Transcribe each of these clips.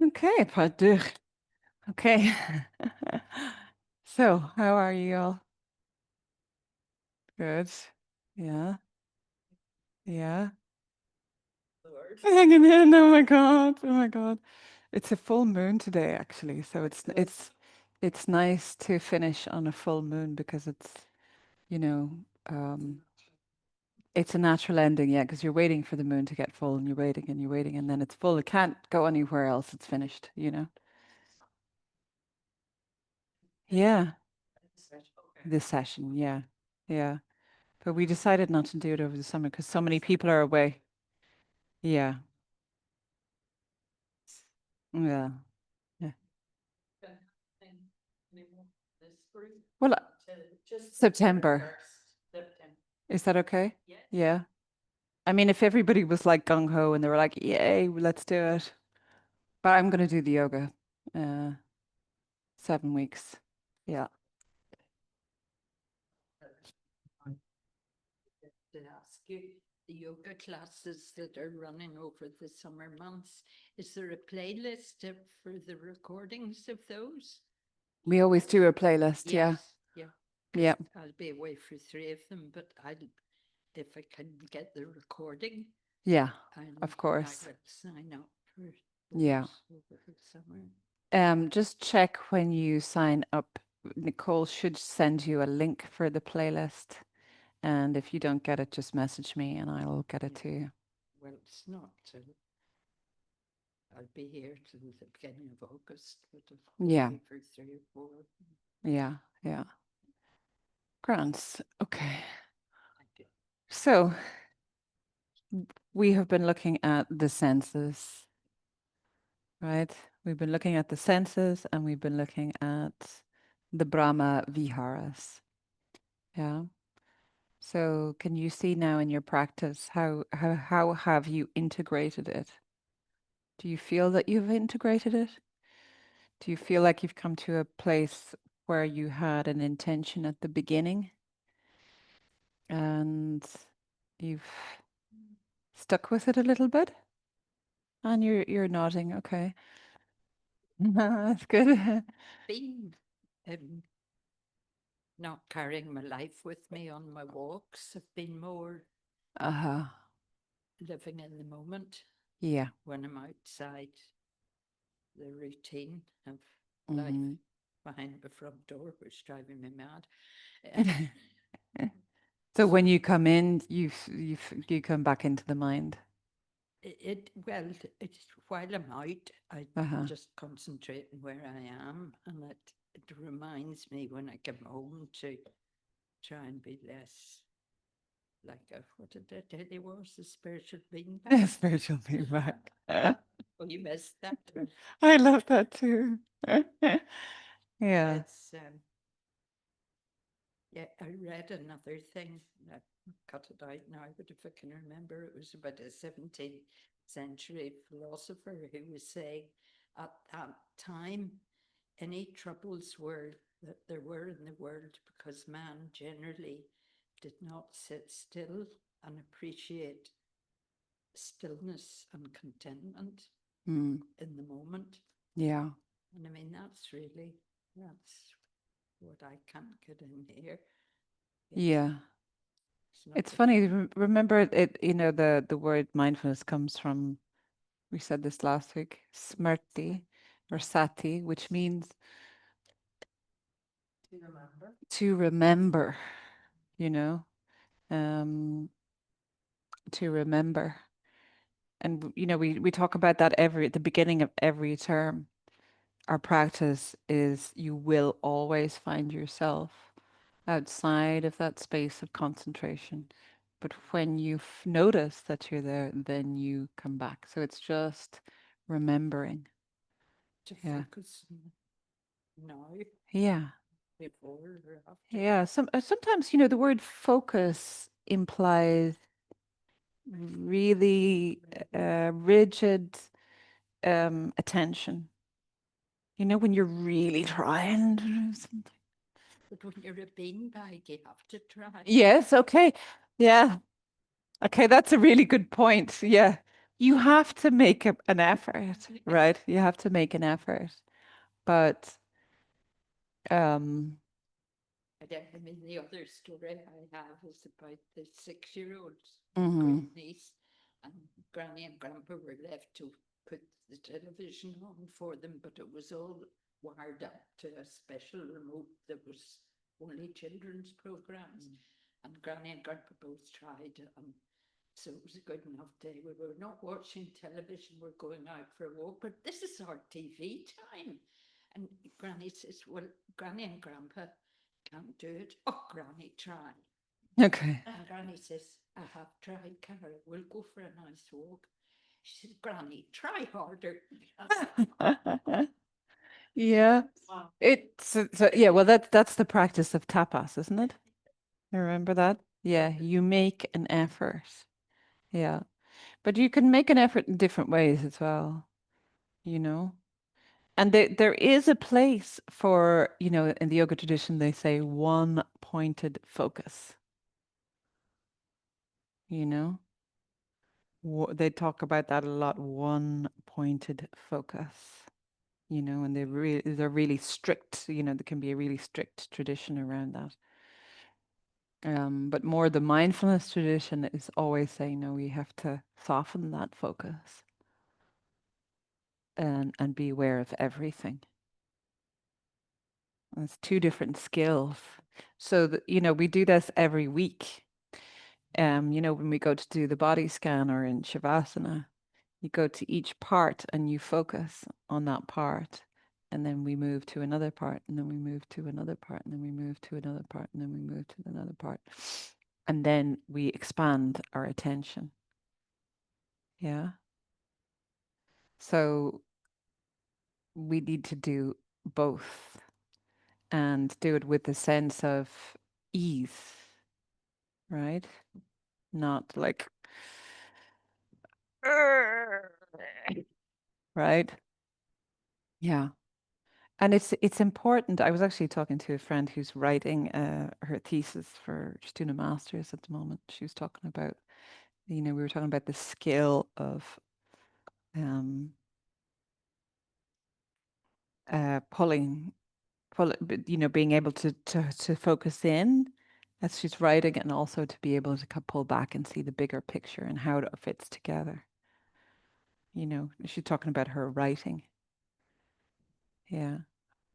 Okay, pas deux. Okay. So, how are you all? Good. Yeah. Yeah. Hanging in. Oh my God. Oh my God. It's a full moon today, actually. So it's nice to finish on a full moon because it's, you know, um, it's a natural ending, yeah, because you're waiting for the moon to get full and you're waiting and then it's full. It can't go anywhere else. It's finished, you know? Yeah. This session, yeah. Yeah. But we decided not to do it over the summer because so many people are away. Yeah. Yeah. Yeah. Well, September. Is that okay? Yeah. I mean, if everybody was like gung ho and they were like, yay, let's do it. But I'm going to do the yoga. 7 weeks. Yeah. To ask you, the yoga classes that are running over the summer months, is there a playlist for the recordings of those? We always do a playlist. Yeah. Yeah. Yeah. I'll be away for 3 of them, but if I can get the recording, Yeah. Of course. I will sign up for Yeah. over the summer. Just check when you sign up. Nicole should send you a link for the playlist. And if you don't get it, just message me and I'll get it to you. Well, it's not. I'll be here till the beginning of August, but Yeah. for 3 or 4. Yeah. Yeah. Grants. Okay. So we have been looking at the senses, right? We've been looking at the senses and we've been looking at the Brahma Viharas. Yeah. So can you see now in your practice how have you integrated it? Do you feel that you've integrated it? Do you feel like you've come to a place where you had an intention at the beginning and you've stuck with it a little bit? And you're nodding, okay. That's good. Been not carrying my life with me on my walks. I've been more Uh-huh. living in the moment Yeah. when I'm outside the routine of life Mhm. behind the front door, which is driving me mad. So when you come in, you come back into the mind. Well, it's while I'm out, I Uh-huh. just concentrate on where I am, and it reminds me when I come home to try and be less like what did I tell you was a spiritual being back? Spiritual feedback. Oh, you missed that. I love that too. Yeah. It's yeah, I read another thing. I cut it out now, but if I can remember, it was about a 17th century philosopher who was saying at that time, any troubles were that there were in the world because man generally did not sit still and appreciate stillness and contentment Mm. in the moment. Yeah. And I mean, that's what I can't get in here. Yeah. It's It's funny. Remember it, the word mindfulness comes from, we said this last week, smrti or sati, which means to remember, you know, um, to remember. And, we talk about that at the beginning of every term. Our practice is you will always find yourself outside of that space of concentration. But when you notice that you're there, then you come back. So it's just remembering. to Yeah. focus now, Yeah. before or after. Yeah. Sometimes, the word focus implies really rigid attention. When you're really trying to do something. But when you're a beanbag, you have to try. Yes, okay. Yeah. Okay, that's a really good point. Yeah. you have to make an effort, right? You have to make an effort. But um I mean, the other story I have is about the 6-year-olds, mhm, great niece, and Granny and Grandpa were left to put the television on for them, but it was all wired up to a special remote that was only children's programs. And Granny and Grandpa both tried, so it was a good enough day. We were not watching television, we're going out for a walk, but this is our TV time. And Granny says, well, Granny and Grandpa can't do it. Oh, Granny, try. okay. And Granny says, I have tried, Carol. We'll go for a nice walk. She says, Granny, try harder. Yeah. Wow. It's so yeah, well that's the practice of tapas, isn't it? Remember that? Yeah, you make an effort. Yeah. But you can make an effort in different ways as well, you know? And there is a place for, in the yoga tradition, they say one pointed focus, you know? They talk about that a lot, one pointed focus, and they're really strict, there can be a really strict tradition around that. But more the mindfulness tradition is always saying, no, we have to soften that focus and be aware of everything. And it's two different skills. So that, we do this every week. When we go to do the body scan or in Shavasana, you go to each part and you focus on that part. And then we move to another part, and then we move to another part, and then we move to another part, and then we move to another part. And then we expand our attention. Yeah. So we need to do both and do it with a sense of ease, right? Not like, right? Yeah. And it's important. I was actually talking to a friend who's writing her thesis she's doing a master's at the moment. She was talking about, we were talking about the skill of um, being able to focus in as she's writing, and also to be able to pull back and see the bigger picture and how it fits together. She's talking about her writing. Yeah.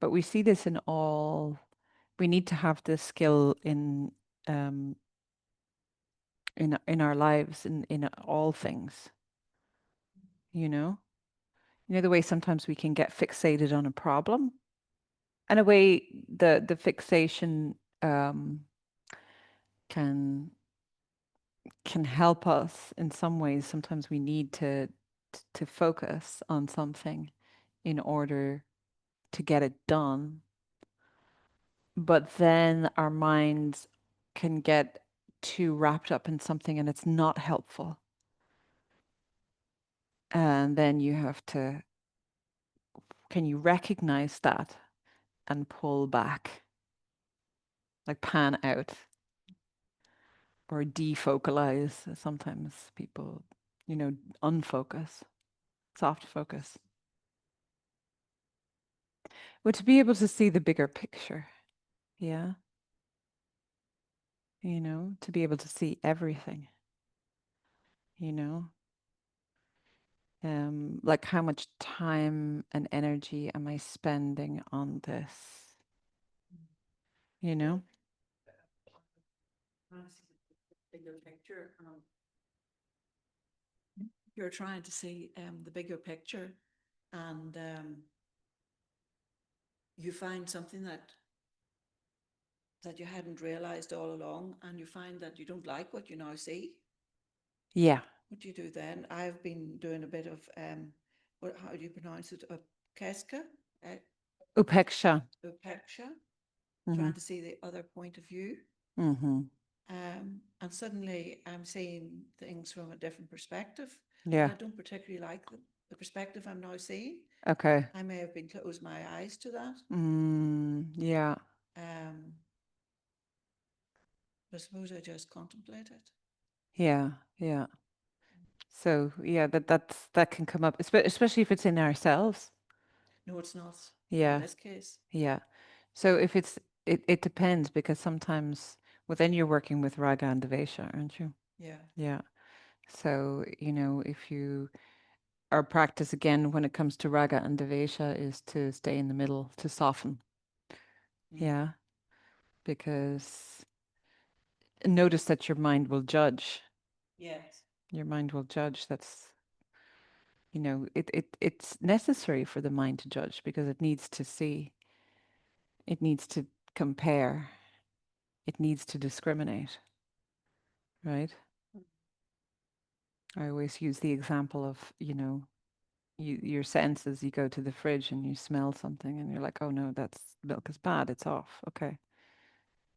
But we see this we need to have this skill um, in our lives, in all things, you know? The way sometimes we can get fixated on a problem, and a way the fixation can help us in some ways. Sometimes we need to focus on something in order to get it done. But then our minds can get too wrapped up in something and it's not helpful. And then can you recognize that and pull back, like pan out or defocalize? Sometimes people, unfocus, soft focus. But to be able to see the bigger picture, yeah, to be able to see everything, you know, like how much time and energy am I spending on this, you know? Trying to see the bigger picture. You're trying to see the bigger picture, and you find something that you hadn't realized all along, and you find that you don't like what you now see. Yeah. What do you do then? I've been doing a bit of how do you pronounce it? Upeksha, Upeksha. upeksha, Mm-hmm. trying to see the other point of view. Mm-hmm. And suddenly I'm seeing things from a different perspective. Yeah. And I don't particularly like the perspective I'm now seeing. Okay. I may have been closed my eyes to that. Yeah. I suppose I just contemplate it. Yeah. Yeah. So yeah, that can come up, especially if it's in ourselves. No, it's not. Yeah. In this case. Yeah. So if it depends, because sometimes, well, then you're working with raga and devesha, aren't you? Yeah. Yeah. So, if our practice again when it comes to raga and devesha is to stay in the middle, to soften. Mm. Yeah. Because notice that your mind will judge. Yes. Your mind will judge. That's, it's necessary for the mind to judge because it needs to see, it needs to compare, it needs to discriminate, right? I always use the example of, your senses, you go to the fridge and you smell something and you're like, oh no, that's milk is bad, it's off. Okay.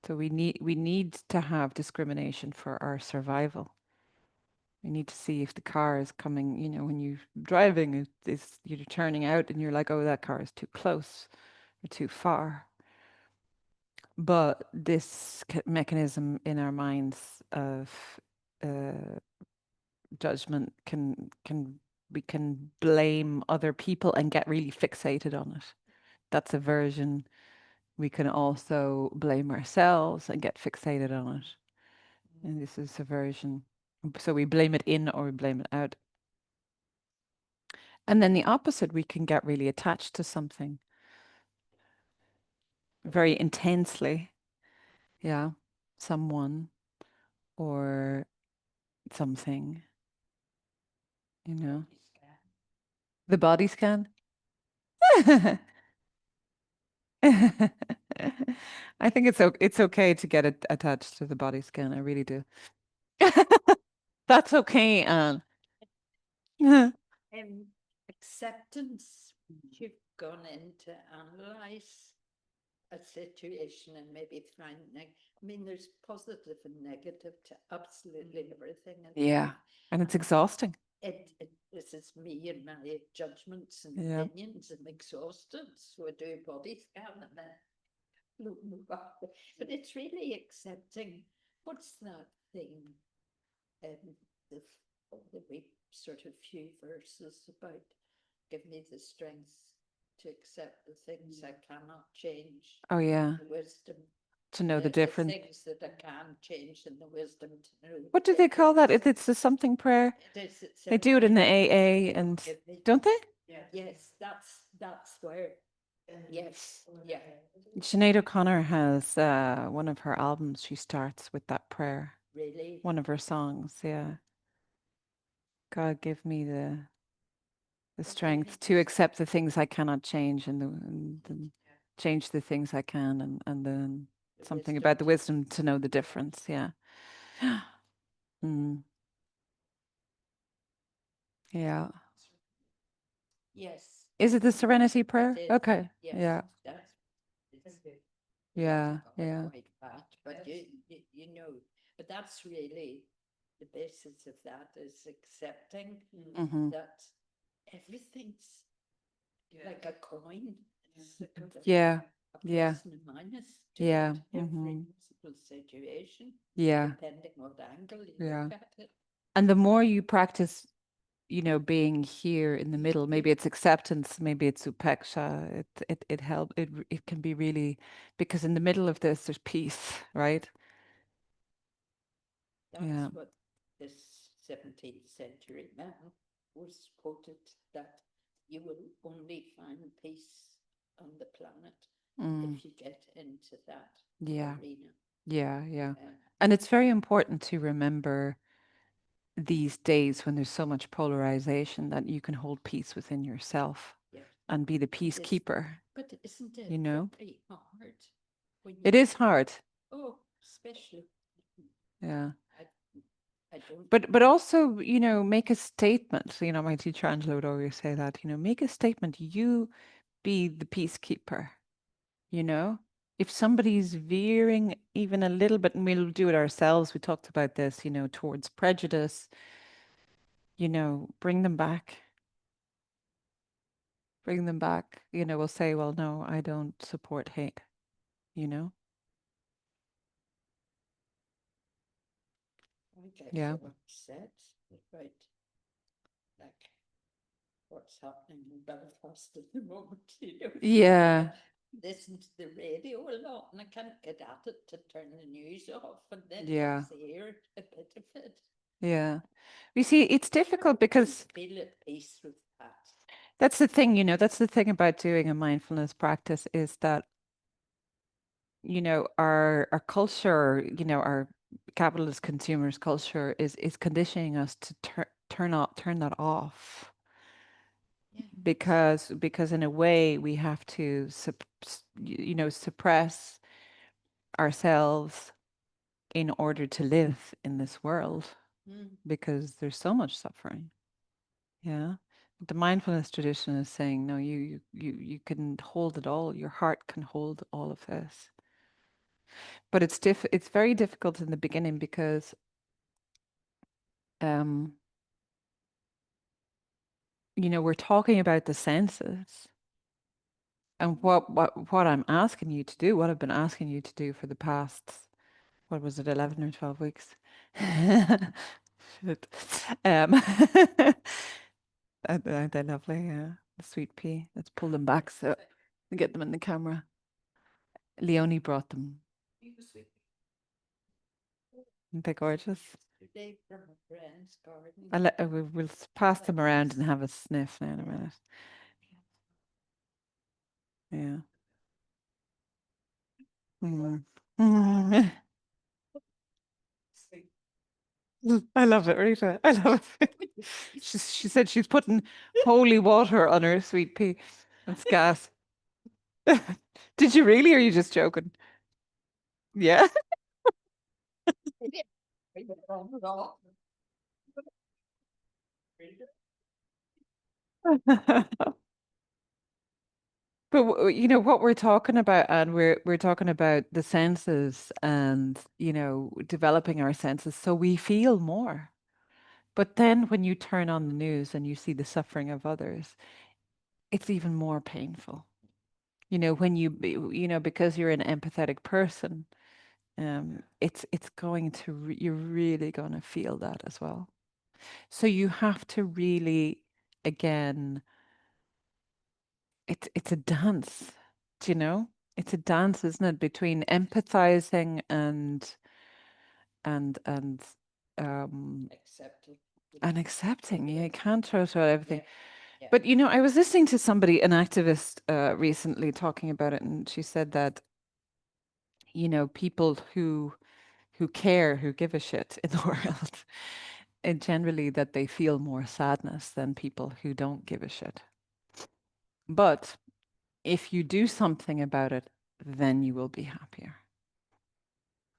So we need to have discrimination for our survival. We need to see if the car is coming, when you're driving, you're turning out and you're like, oh, that car is too close or too far. But this mechanism in our minds of judgment we can blame other people and get really fixated on it. That's aversion. We can also blame ourselves and get fixated on it. And this is aversion. So we blame it in or we blame it out. And then the opposite, we can get really attached to something very intensely. Yeah. Someone or something, the body scan. I think it's okay to get attached to the body scan. I really do. That's okay, Anne. Acceptance, you've gone in to analyze a situation and maybe find, there's positive and negative to absolutely everything. And Yeah, and it's exhausting. this is me and my judgments and Yeah. opinions. I'm exhausted, so I do a body scan and then move on. But it's really accepting. What's that thing? The wee sort of few verses about give me the strength to accept the things I cannot change. Oh yeah, The wisdom to know the difference. things that I can change and the wisdom to know. What do they call that? It's the something prayer. They do it in the AA, and don't they? Yes, that's where. Yes, yeah. Sinead O'Connor has one of her albums. She starts with that prayer. Really? One of her songs, yeah. God, give me the strength to accept the things I cannot change, and the change the things I can, and then something about the wisdom to know the difference. Yeah. Mm. Yeah. Yes. Is it the Serenity Prayer? It is, Okay. yes, Yeah. Yeah. not Yeah. quite that, but you know, but that's really the basis of that is accepting Mm-hmm. that everything's like a coin. It's a Yeah. a Yeah. plus and a minus to Yeah. it, every Mhm. possible situation, Yeah. depending what angle you Yeah. look at it. And the more you practice, being here in the middle, maybe it's acceptance, maybe it's upeksha. It help. It can be really, because in the middle of this, there's peace, right? That's Yeah. what this 17th century man was quoted, that you will only find peace on the planet Mm. if you get into that Yeah. arena. Yeah. Yeah. Um, And it's very important to remember these days when there's so much polarization that you can hold peace within yourself yeah. and be the But is- peacekeeper. But isn't it You know? very hard? When It you, is hard. oh, especially, Yeah. I don't. But also, make a statement. My teacher Angela would always say that, make a statement. You be the peacekeeper, you know? If somebody's veering even a little bit, and we'll do it ourselves, we talked about this, towards prejudice, bring them back. Bring them back. We'll say, well, no, I don't support hate, you know? I get Yeah. so upset about what's happening in Belfast at the moment, you know. Yeah. Listen to the radio a lot and I can't get at it to turn the news off and then Yeah. I hear a bit of it. Yeah. You see, it's difficult because Feel at peace with that. that's the thing, that's the thing about doing a mindfulness practice is that, our culture, our capitalist consumers culture is conditioning us to turn that off Yeah. because in a way we have to suppress ourselves in order to live in this world Mm. because there's so much suffering. Yeah. The mindfulness tradition is saying, no, you can hold it all. Your heart can hold all of this. But it's very difficult in the beginning because um, we're talking about the senses. And what I'm asking you to do, what I've been asking you to do for the past, what was it, 11 or 12 weeks? Shit. Aren't they lovely? Yeah. The sweet pea. Let's pull them back so we get them in the camera. Leonie brought them. Aren't they gorgeous? Today from a friend's garden. We'll pass them around and have a sniff now in a minute. Yeah. Mm. I love it, Rita. I love it. She said she's putting holy water on her sweet pea. That's gas. Did you really, or are you just joking? Yeah. But what we're talking about, and we're talking about the senses and developing our senses so we feel more. But then when you turn on the news and you see the suffering of others, it's even more painful. When because you're an empathetic person, it's going to you're really going to feel that as well. So you have to really, again, it's a dance, do you know? It's a dance, isn't it, between empathizing and Accepted. and accepting. You can't throw out everything. Yeah. But I was listening to somebody, an activist, recently talking about it, and she said that people who care, who give a shit in the world, and generally that they feel more sadness than people who don't give a shit. But if you do something about it, then you will be happier.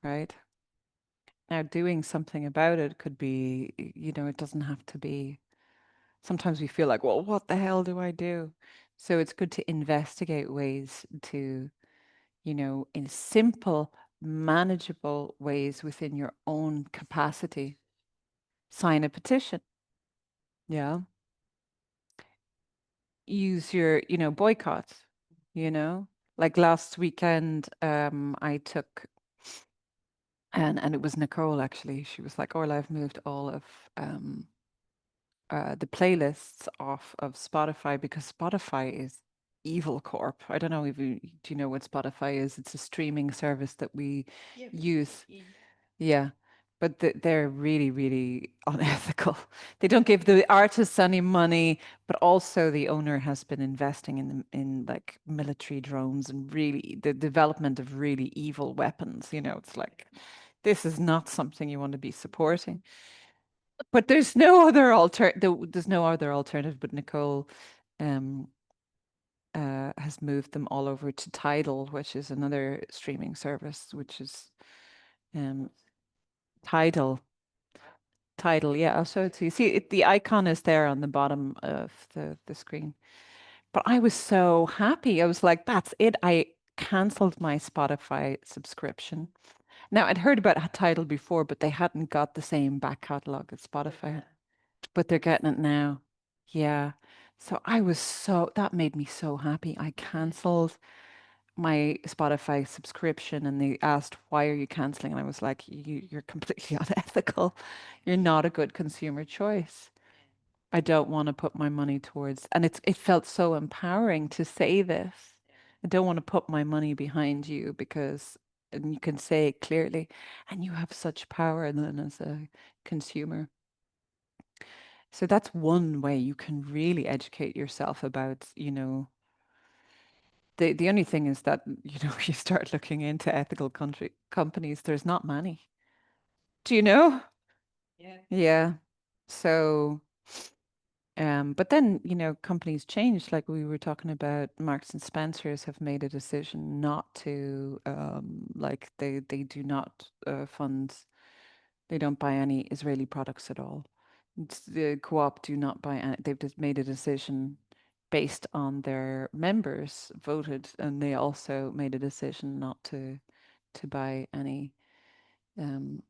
Right? Now, doing something about it could be, it doesn't have to be. Sometimes we feel like, well, what the hell do I do? So it's good to investigate ways to, in simple, manageable ways within your own capacity, sign a petition. Yeah. Use your, boycott, like last weekend, I took, and it was Nicole actually. She was like, "Oh, I've moved all of the playlists off of Spotify because Spotify is evil corp." I don't know if do you know what Spotify is? It's a streaming service that we Yeah, use. yeah. Yeah, but they're really, really unethical. They don't give the artists any money, but also the owner has been investing in like military drones and really the development of really evil weapons. It's like this is not something you want to be supporting. But there's no other there's no other alternative. But Nicole um, has moved them all over to Tidal, which is another streaming service, which is um, Tidal. Tidal, yeah. I'll show it to you. See, the icon is there on the bottom of the screen. But I was so happy. I was like, that's it. I cancelled my Spotify subscription. Now, I'd heard about Tidal before, but they hadn't got the same back catalog as Spotify. But they're getting it now. Yeah. So that made me so happy. I cancelled my Spotify subscription and they asked, why are you canceling? And I was like, you're completely unethical. You're not a good consumer choice. I don't want to put my money towards, and it felt so empowering to say this. I don't want to put my money behind you because, and you can say it clearly, and you have such power then as a consumer. So that's one way you can really educate yourself about, the only thing is that, you start looking into ethical country companies, there's not many. Do you know? Yeah. Yeah. So, but then, companies change, like we were talking about. Marks and Spencers have made a decision not to, like they do not fund, they don't buy any Israeli products at all. The Co-op do not buy any, they've just made a decision based on their members voted, and they also made a decision not to buy any um,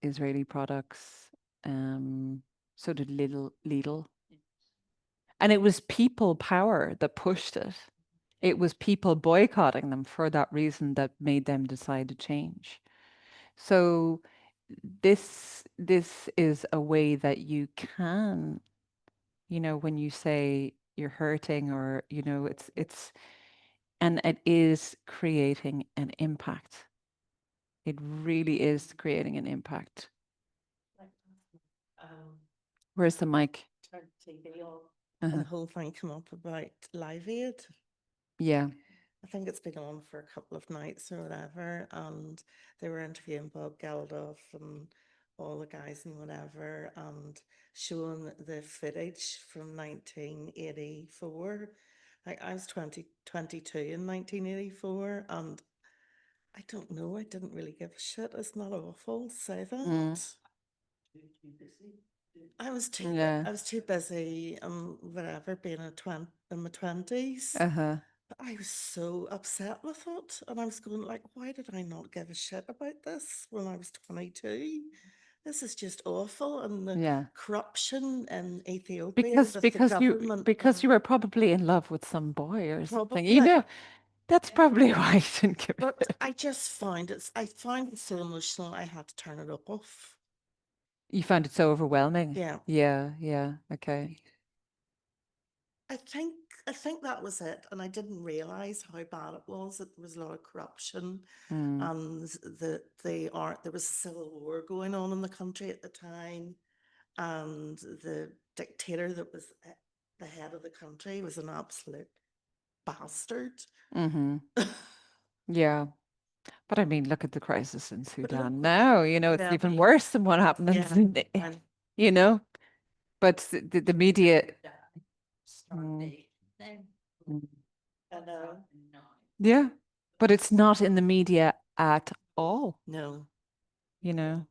Israeli products. So did Lidl. And it was people power that pushed it. It was people boycotting them for that reason that made them decide to change. So this is a way that you can, when you say you're hurting, or, it's and it is creating an impact. It really is creating an impact. Where's the mic? Turned TV on, Uh-huh. and the whole thing came up about Live Aid. Yeah. I think it's been on for a couple of nights or whatever, and they were interviewing Bob Geldof and all the guys and whatever, and showing the footage from 1984. Like, I was 22 in 1984, and I don't know, I didn't really give a shit. It's not awful, say that. Mm. Yeah. I was too busy, whatever, being in my 20s. Uh-huh. But I was so upset with it, and I was going like, why did I not give a shit about this when I was 22? This is just awful, and the Yeah. corruption in Ethiopia Because with the because you government. because you were probably in love with some boy or something. Probably. That's probably why you didn't give a But shit. I find it so emotional. I had to turn it off. You found it so overwhelming. Yeah. Yeah. Okay. I think I think that was it, and I didn't realize how bad it was. That there was a lot of corruption, Mm. and there was a civil war going on in the country at the time, and the dictator that was the head of the country was an absolute bastard. Mm-hmm. Yeah. But I mean, look at the crisis in But Sudan look, now, it's yeah, even worse than what happened in yeah, Sudan, and you know? But the media, Start then. Mm. I know. Yeah, but it's not in the media at all, No. you know?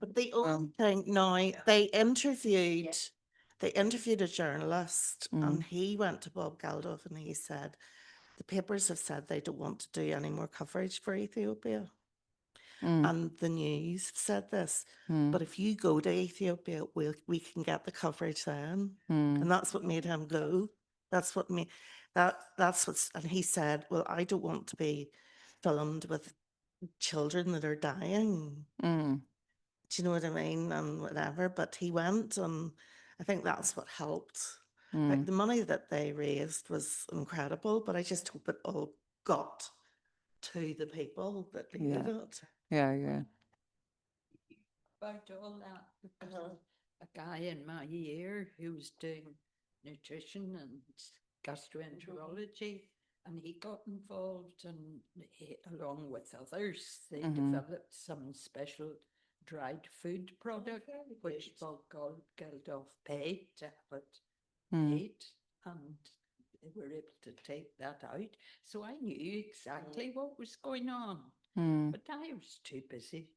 But the only Um, thing now, they interviewed a journalist, and he went to Bob Geldof and he said, the papers have said they don't want to do any more coverage for Ethiopia. mm, And the news said this, mm, but if you go to Ethiopia, we can get the coverage then. mm, And that's what made him go. That's what made and he said, well, I don't want to be filmed with children that are dying. mm, Do you know what I mean? And whatever. But he went, and I think that's what helped. Like, mm. the money that they raised was incredible, but I just hope it all got to the people that needed it. Yeah. About all that, because Uh-huh. a guy in my year who was doing nutrition and gastroenterology, and he got involved, and along with others, they Mhm. developed some special dried food product, which Bob Geldof paid to have it Mm, made, and they were able to take that out. So I knew exactly what was going on, mm. but I was too busy.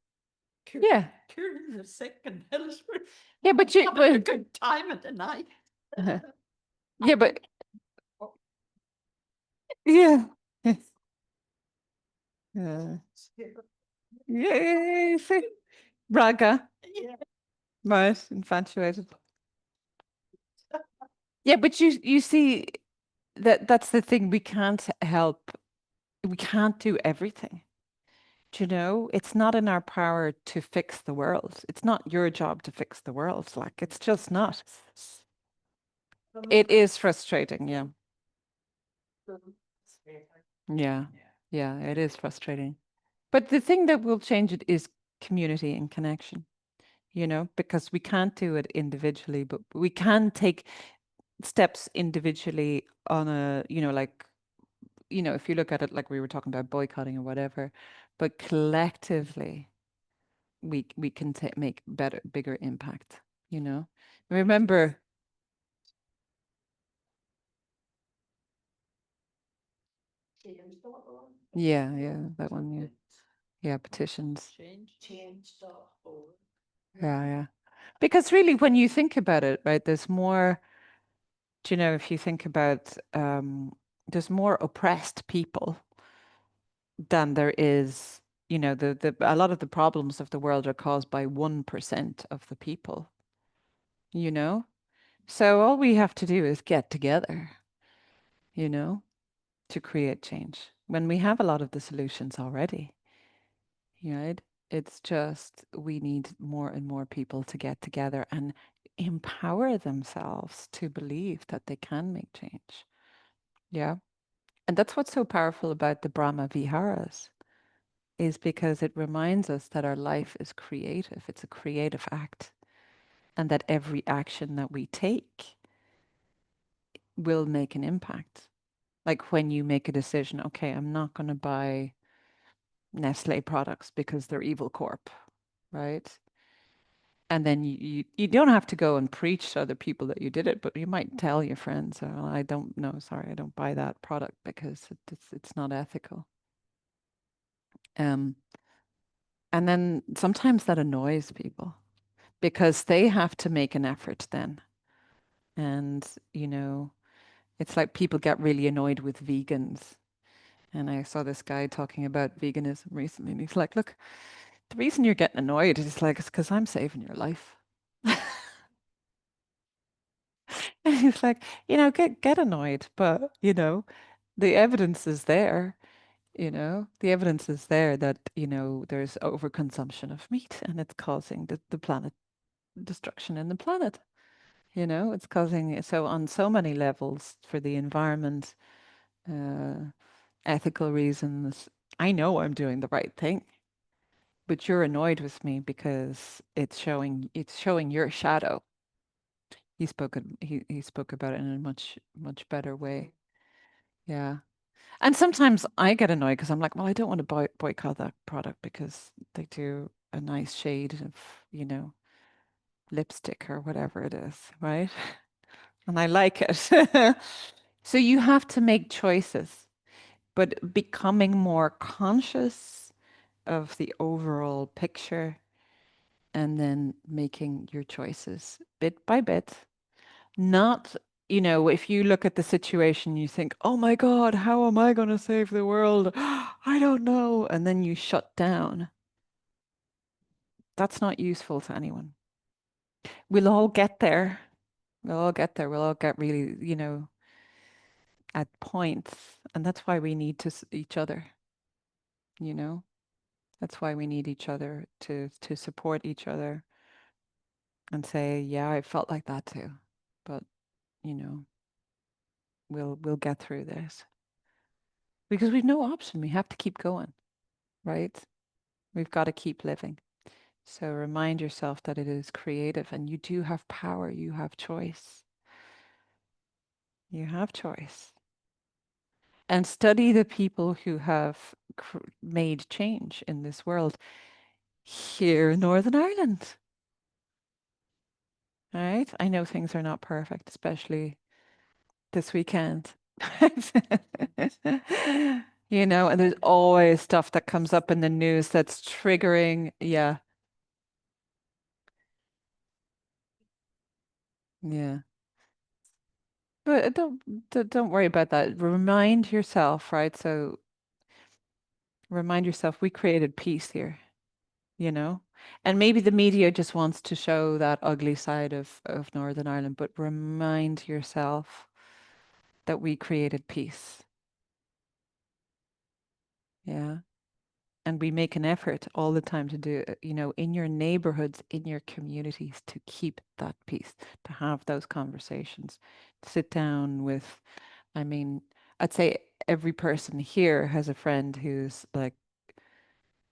Yeah. Curing the sick and Hillsborough. Yeah, but you, Having a but, good time at the night. yeah, but, yeah. Yeah. Yeah, see? Braga, Yeah. right, infatuated. Yeah, but you see that's the thing. We can't do everything. Do you know, it's not in our power to fix the world. It's not your job to fix the world. Like, it's just not. It is frustrating. Yeah. Yeah. Yeah, it is frustrating. But the thing that will change it is community and connection, because we can't do it individually, but we can take steps individually on a, like, if you look at it like we were talking about boycotting or whatever, but collectively we can make bigger impact, Remember, yeah, that one, yeah. Yeah, petitions. Yeah. Because really, when you think about it, right, there's more, if you think about, there's more oppressed people than there is, a lot of the problems of the world are caused by 1% of the people, you know? So all we have to do is get together, you know, to create change when we have a lot of the solutions already, right? It's just we need more and more people to get together and empower themselves to believe that they can make change. Yeah. And that's what's so powerful about the Brahma Viharas, is because it reminds us that our life is creative. It's a creative act, and that every action that we take will make an impact. Like when you make a decision, okay, I'm not going to buy Nestle products because they're evil corp, right? And then you don't have to go and preach to other people that you did it, but you might tell your friends, oh, I don't know, sorry, I don't buy that product because it's not ethical. And then sometimes that annoys people because they have to make an effort then. And, it's like people get really annoyed with vegans. And I saw this guy talking about veganism recently, and he's like, look, the reason you're getting annoyed is like, it's because I'm saving your life. And he's like, get annoyed, but, the evidence is there, the evidence is there that, there's overconsumption of meat and it's causing the planet destruction in the planet. It's causing, so on so many levels, for the environment, ethical reasons. I know I'm doing the right thing, but you're annoyed with me because it's showing your shadow. He spoke about it in a much, much better way. Yeah. And sometimes I get annoyed because I'm like, well, I don't want to boycott that product because they do a nice shade of, lipstick or whatever it is, right? And I like it. So you have to make choices, but becoming more conscious of the overall picture and then making your choices bit by bit. Not, if you look at the situation, you think, oh my God, how am I going to save the world? I don't know. And then you shut down. That's not useful to anyone. We'll all get there. We'll all get there. We'll all get really, at points. And that's why we need each other, you know? That's why we need each other to support each other and say, yeah, I felt like that too. But, we'll get through this. Because we've no option. We have to keep going, right? We've got to keep living. So remind yourself that it is creative and you do have power. You have choice. You have choice. And study the people who have made change in this world here in Northern Ireland. All right? I know things are not perfect, especially this weekend. And there's always stuff that comes up in the news that's triggering. Yeah. Yeah. But don't worry about that. Remind yourself, right? So remind yourself we created peace here, you know? And maybe the media just wants to show that ugly side of Northern Ireland, but remind yourself that we created peace. Yeah. and we make an effort all the time to do it, you know, in your neighborhoods, in your communities, to keep that peace, to have those conversations, to sit down with, I mean, I'd say every person here has a friend who's like,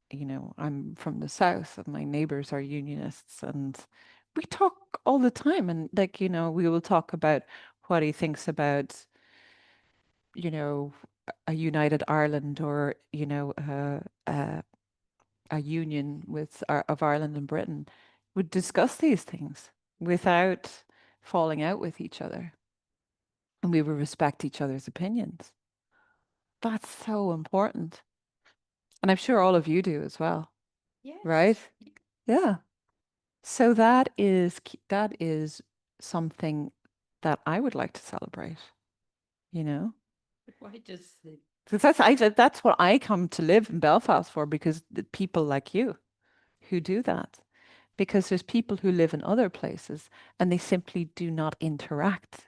you know, I'm from the south and my neighbors are unionists, and we talk all the time, and like, you know, we will talk about what he thinks about, you know, a united Ireland, or, you know, a union with of Ireland and Britain. Would discuss these things without falling out with each other, and we would respect each other's opinions. That's so important, and I'm sure all of you do as well, Yes. right? Yeah. So that is something that I would like to celebrate, you know? But why does the, Because that's what I come to live in Belfast for, because the people like you who do that. Because there's people who live in other places and they simply do not interact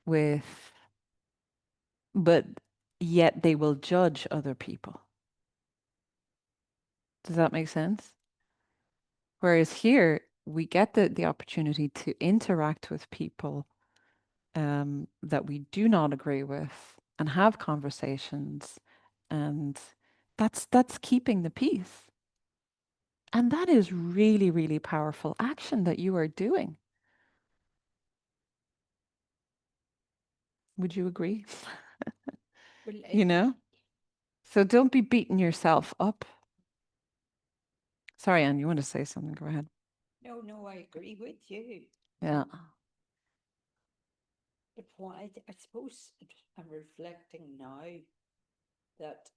with, but yet they will judge other people. Does that make sense? Whereas here, we get the opportunity to interact with people that we do not agree with, and have conversations, and that's keeping the peace. And that is really, really powerful action that you are doing. Would you agree? well, You know? So don't be beating yourself up. Sorry, Anne, you want to say something? Go ahead. no, I agree with you. Yeah. But why, I suppose I'm reflecting now that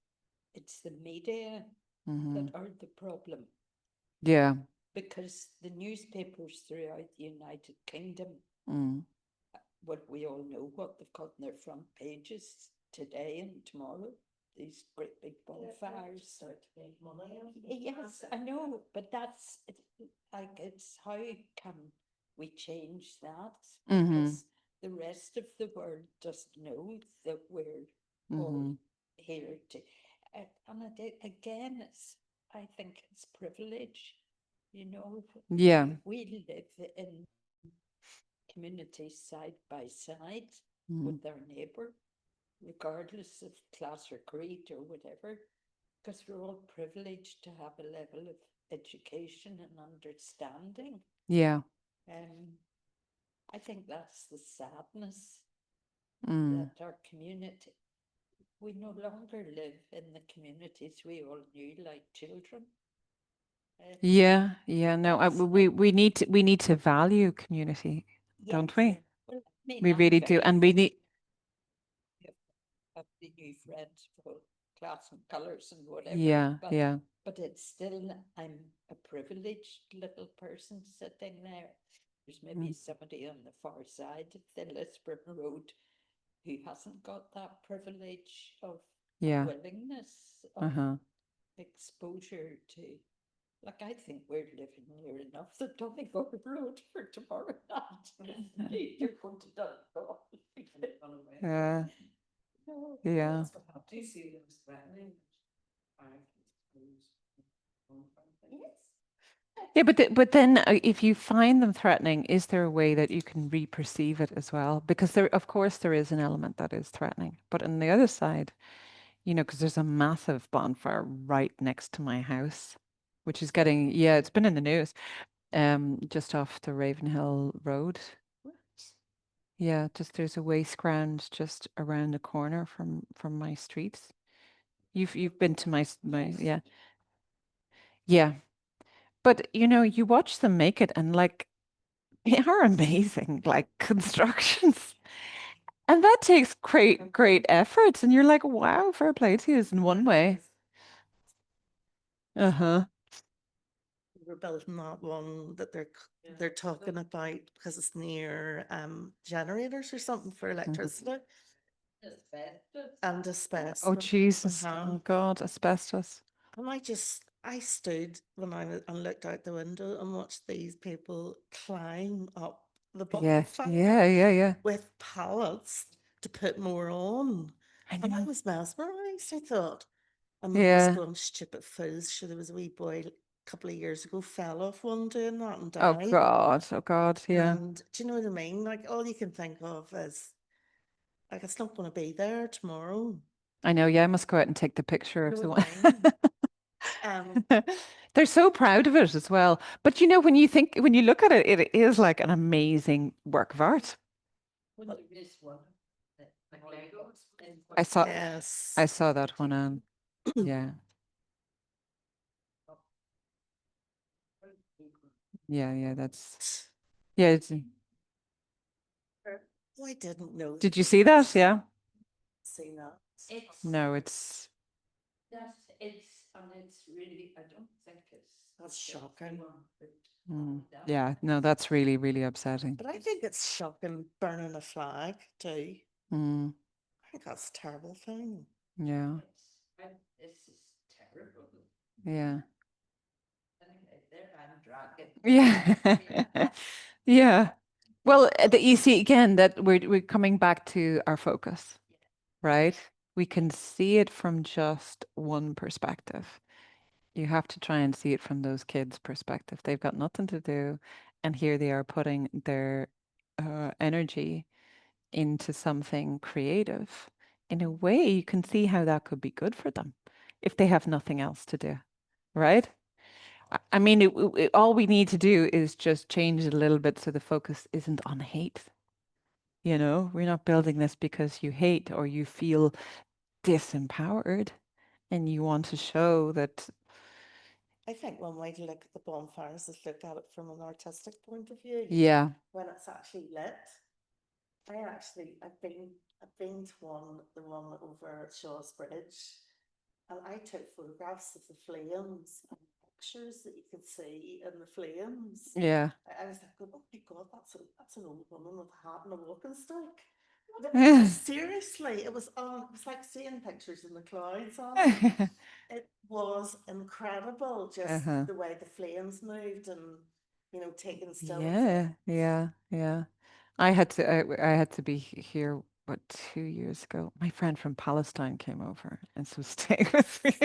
it's the media Hmm. that are the problem, Yeah. because the newspapers throughout the United Kingdom, Mm. well, we all know what they've got in their front pages today and tomorrow, these great big bonfires. Yes, I know, but that's like, it's how can we change that? Mhm. Because the rest of the world doesn't know that we're all Mhm. here to, and again, I think it's privilege, you know. Yeah. We live in communities side by side Mm. with their neighbour, regardless of class or creed or whatever, because we're all privileged to have a level of education and understanding. Yeah. I think that's the sadness, Mm. that our community, we no longer live in the communities we all knew like children. Yeah. Yeah. No, That's we need to value community, don't yes, we? well, I mean, We I'm really do, very and we need. have the new friends for class and colours and whatever. Yeah. But, Yeah. but it's still, I'm a privileged little person sitting there. There's maybe somebody on the far side of the Lisburn Road who hasn't got that privilege of Yeah. willingness of Uh-huh. exposure to. Like, I think we're living near enough the Donegal Road for tomorrow night. You're going to Donegal. Yeah. No, Yeah. that's what Do you see them as threatening? yes. Yeah, but then if you find them threatening, is there a way that you can re-perceive it as well? Because there, of course, there is an element that is threatening. But on the other side, you know, because there's a massive bonfire right next to my house, which is getting, yeah, it's been in the news, just off the Ravenhill Road. Yeah, just there's a waste ground just around the corner from my street. You've been to my Yes. yeah. Yeah. But you know, you watch them make it, and like they are amazing, like constructions. And that takes great efforts. And you're like, wow, fair play to you in one way. Uh-huh. We're building that one that they're talking about because it's near generators or something for electricity and asbestos. Oh, Jesus. Uh-huh. Oh, God, asbestos. And I stood when I was and looked out the window and watched these people climb up the Yeah, bonfire yeah. with pallets to put more on. I And I know. was mesmerized. I thought, And the Yeah. most one stupid fools. Sure, there was a wee boy a couple of years ago fell off one doing that and Oh died. God. Oh God. Yeah. And do you know what I mean? Like all you can think of is like it's not going to be there tomorrow. I know. Yeah. I must go out and take the picture You if know they what want. I mean? They're so proud of it as well. But you know, when you look at it, it is like an amazing work of art. Wouldn't you miss one? Like Legos and I saw Yes. I saw that one on. Yeah. Yeah. Yeah. That's yeah. I didn't know. Did you see that? Yeah. Seen that. It's No, it's and it's really, I don't think it's. That's the best shocking. one, but that yeah. No, that's really, really upsetting. But I think it's shocking burning a flag too. Mm, I think that's a terrible thing. yeah. This is terrible. Yeah. They're dragging. Yeah. Yeah. Well, you see again that we're coming back to our focus, right? We can see it from just one perspective. You have to try and see it from those kids' perspective. They've got nothing to do, and here they are putting their energy into something creative. In a way, you can see how that could be good for them if they have nothing else to do, right? I mean, all we need to do is just change it a little bit so the focus isn't on hate. You know, we're not building this because you hate or you feel disempowered and you want to show that. I think one way to look at the bonfires is look at it from an artistic point of view. Yeah. When it's actually lit. I've been to the one over at Shaw's Bridge, and I took photographs of the flames and pictures that you could see in the flames. Yeah. I was like, oh my God, that's an old woman with a hat and a walking stick. Seriously, it was like seeing pictures in the clouds on it. It was incredible, just Uh-huh. the way the flames moved and taking still. Yeah. I had to be here, what, 2 years ago. My friend from Palestine came over and so stayed with me.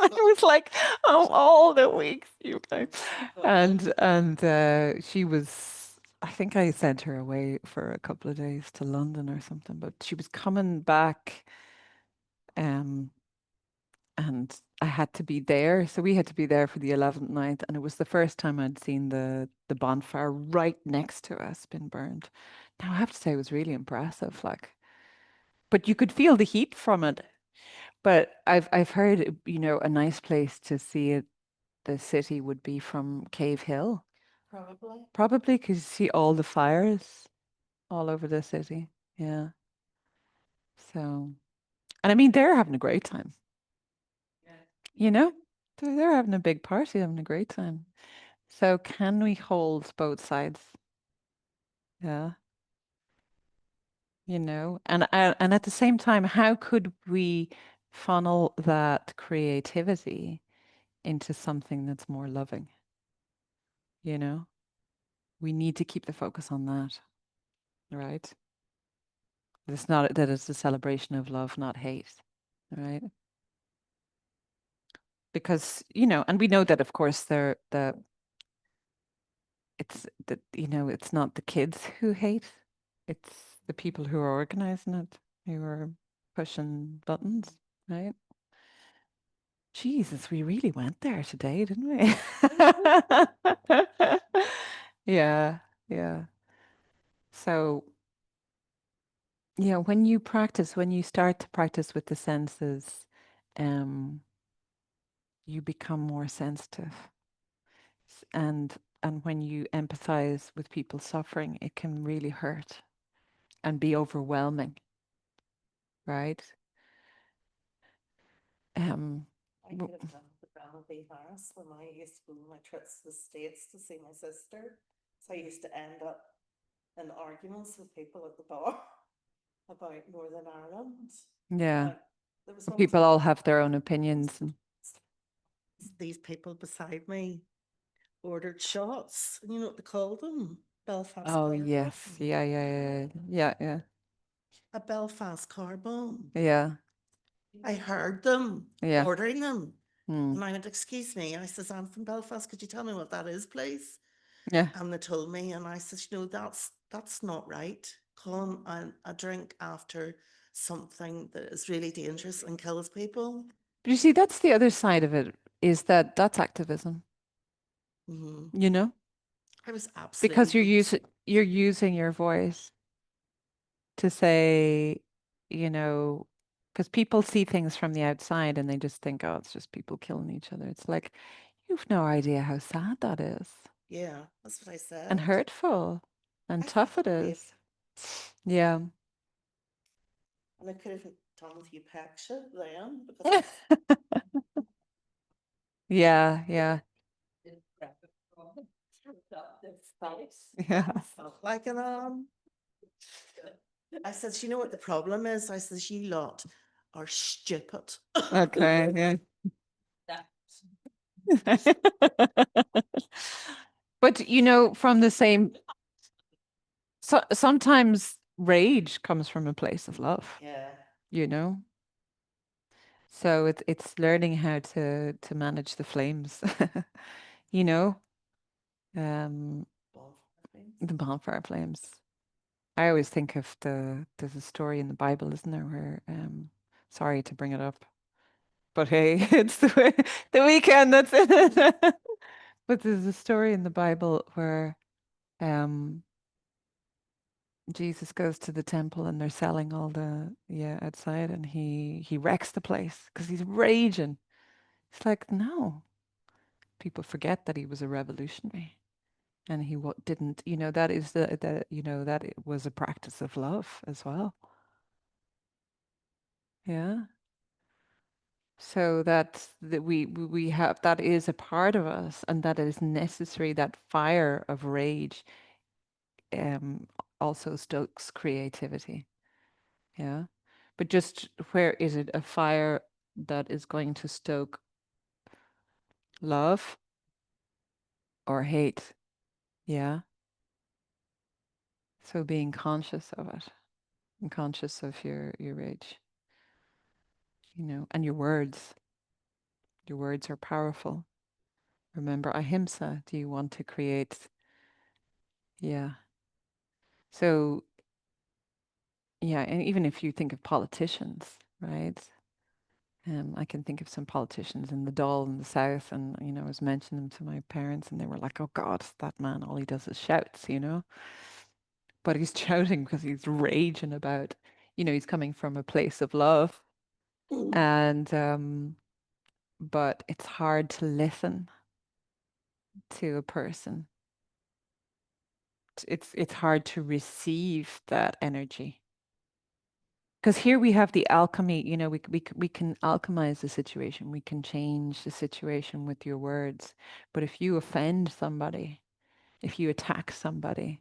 And I was like, oh, all the weeks you know. And she was, I think I sent her away for a couple of days to London or something, but she was coming back, and I had to be there. So we had to be there for the 11th night, and it was the first time I'd seen the bonfire right next to us been burned. Now I have to say it was really impressive, like, but you could feel the heat from it. But I've heard, a nice place to see it, the city would be from Cave Hill, Probably. probably because you see all the fires all over the city. Yeah. So, and I mean, they're having a great time. You know, they're having a big party, having a great time. So can we hold both sides? Yeah. And at the same time, how could we funnel that creativity into something that's more loving? You know, we need to keep the focus on that, right? It's not that it's a celebration of love, not hate, right? Because, and we know that, of course, it's not the kids who hate, it's the people who are organizing it, who are pushing buttons, right? Jesus, we really went there today, didn't we? Yeah, yeah. So, when you start to practice with the senses, um, you become more sensitive. And when you empathize with people suffering, it can really hurt and be overwhelming, right? I could have done the Brandy Harris when I used to go on my trips to the States to see my sister. So I used to end up in arguments with people at the bar about Northern Ireland. Yeah. Like, there was one People time all have their own opinions. these people beside me ordered shots. You know what they called them? Belfast Oh, car yes. bomb. Yeah. A Belfast car bomb. Yeah. I heard them Yeah. ordering them. Mm. And I went, excuse me. I says, I'm from Belfast. Could you tell me what that is, please? Yeah. And they told me, and I says, you know, that's not right. Calling a drink after something that is really dangerous and kills people. But you see, that's the other side of it, is that that's activism, Mhm. you know, I was absolutely because you're using your voice to say, you know, because people see things from the outside and they just think, oh, it's just people killing each other. It's like, you've no idea how sad that is, Yeah, that's what I said. and hurtful and I tough felt it brave. is. Yeah. And I could have done with you picture then because Yeah, yeah, yeah. I felt like an I said, you know what the problem is? I says, you lot are stupid. Okay, yeah. But you know, from the same, sometimes rage comes from a place of love, Yeah. you know? So it's learning how to manage the flames, you know? Um, the bonfire flames. I always think of there's a story in the Bible, isn't there, where sorry to bring it up, but hey, it's the weekend, that's it. But there's a story in the Bible where um Jesus goes to the temple and they're selling all the outside, and he wrecks the place because he's raging. It's like, no, people forget that he was a revolutionary and he didn't, you know, that is the you know, that it was a practice of love as well. Yeah. So that we have, that is a part of us, and that is necessary. That fire of rage um also stokes creativity. Yeah. But just where is it a fire that is going to stoke love or hate? Yeah. So being conscious of it and conscious of your rage, you know, and your words. Your words are powerful. Remember ahimsa. Do you want to create? Yeah. So, yeah, and even if you think of politicians, right? I can think of some politicians in the Dáil in the south, and you know, I was mentioning them to my parents, and they were like, "Oh God, that man! All he does is shouts," you know. But he's shouting because he's raging about, you know, he's coming from a place of love, and but it's hard to listen to a person. It's hard to receive that energy. Because here we have the alchemy, you know, we can alchemize the situation. We can change the situation with your words. But if you offend somebody, if you attack somebody,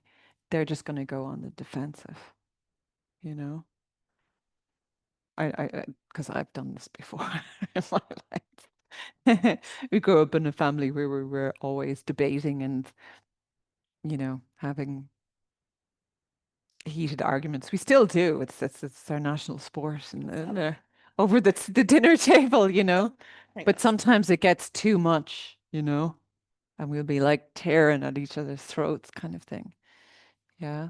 they're just going to go on the defensive, you know? Because I've done this before in my life. We grew up in a family where we were always debating and, you know, having heated arguments. We still do. It's our national sport, and over the dinner table, you know. But sometimes it gets too much, you know, and we'll be like tearing at each other's throats, kind of thing. Yeah.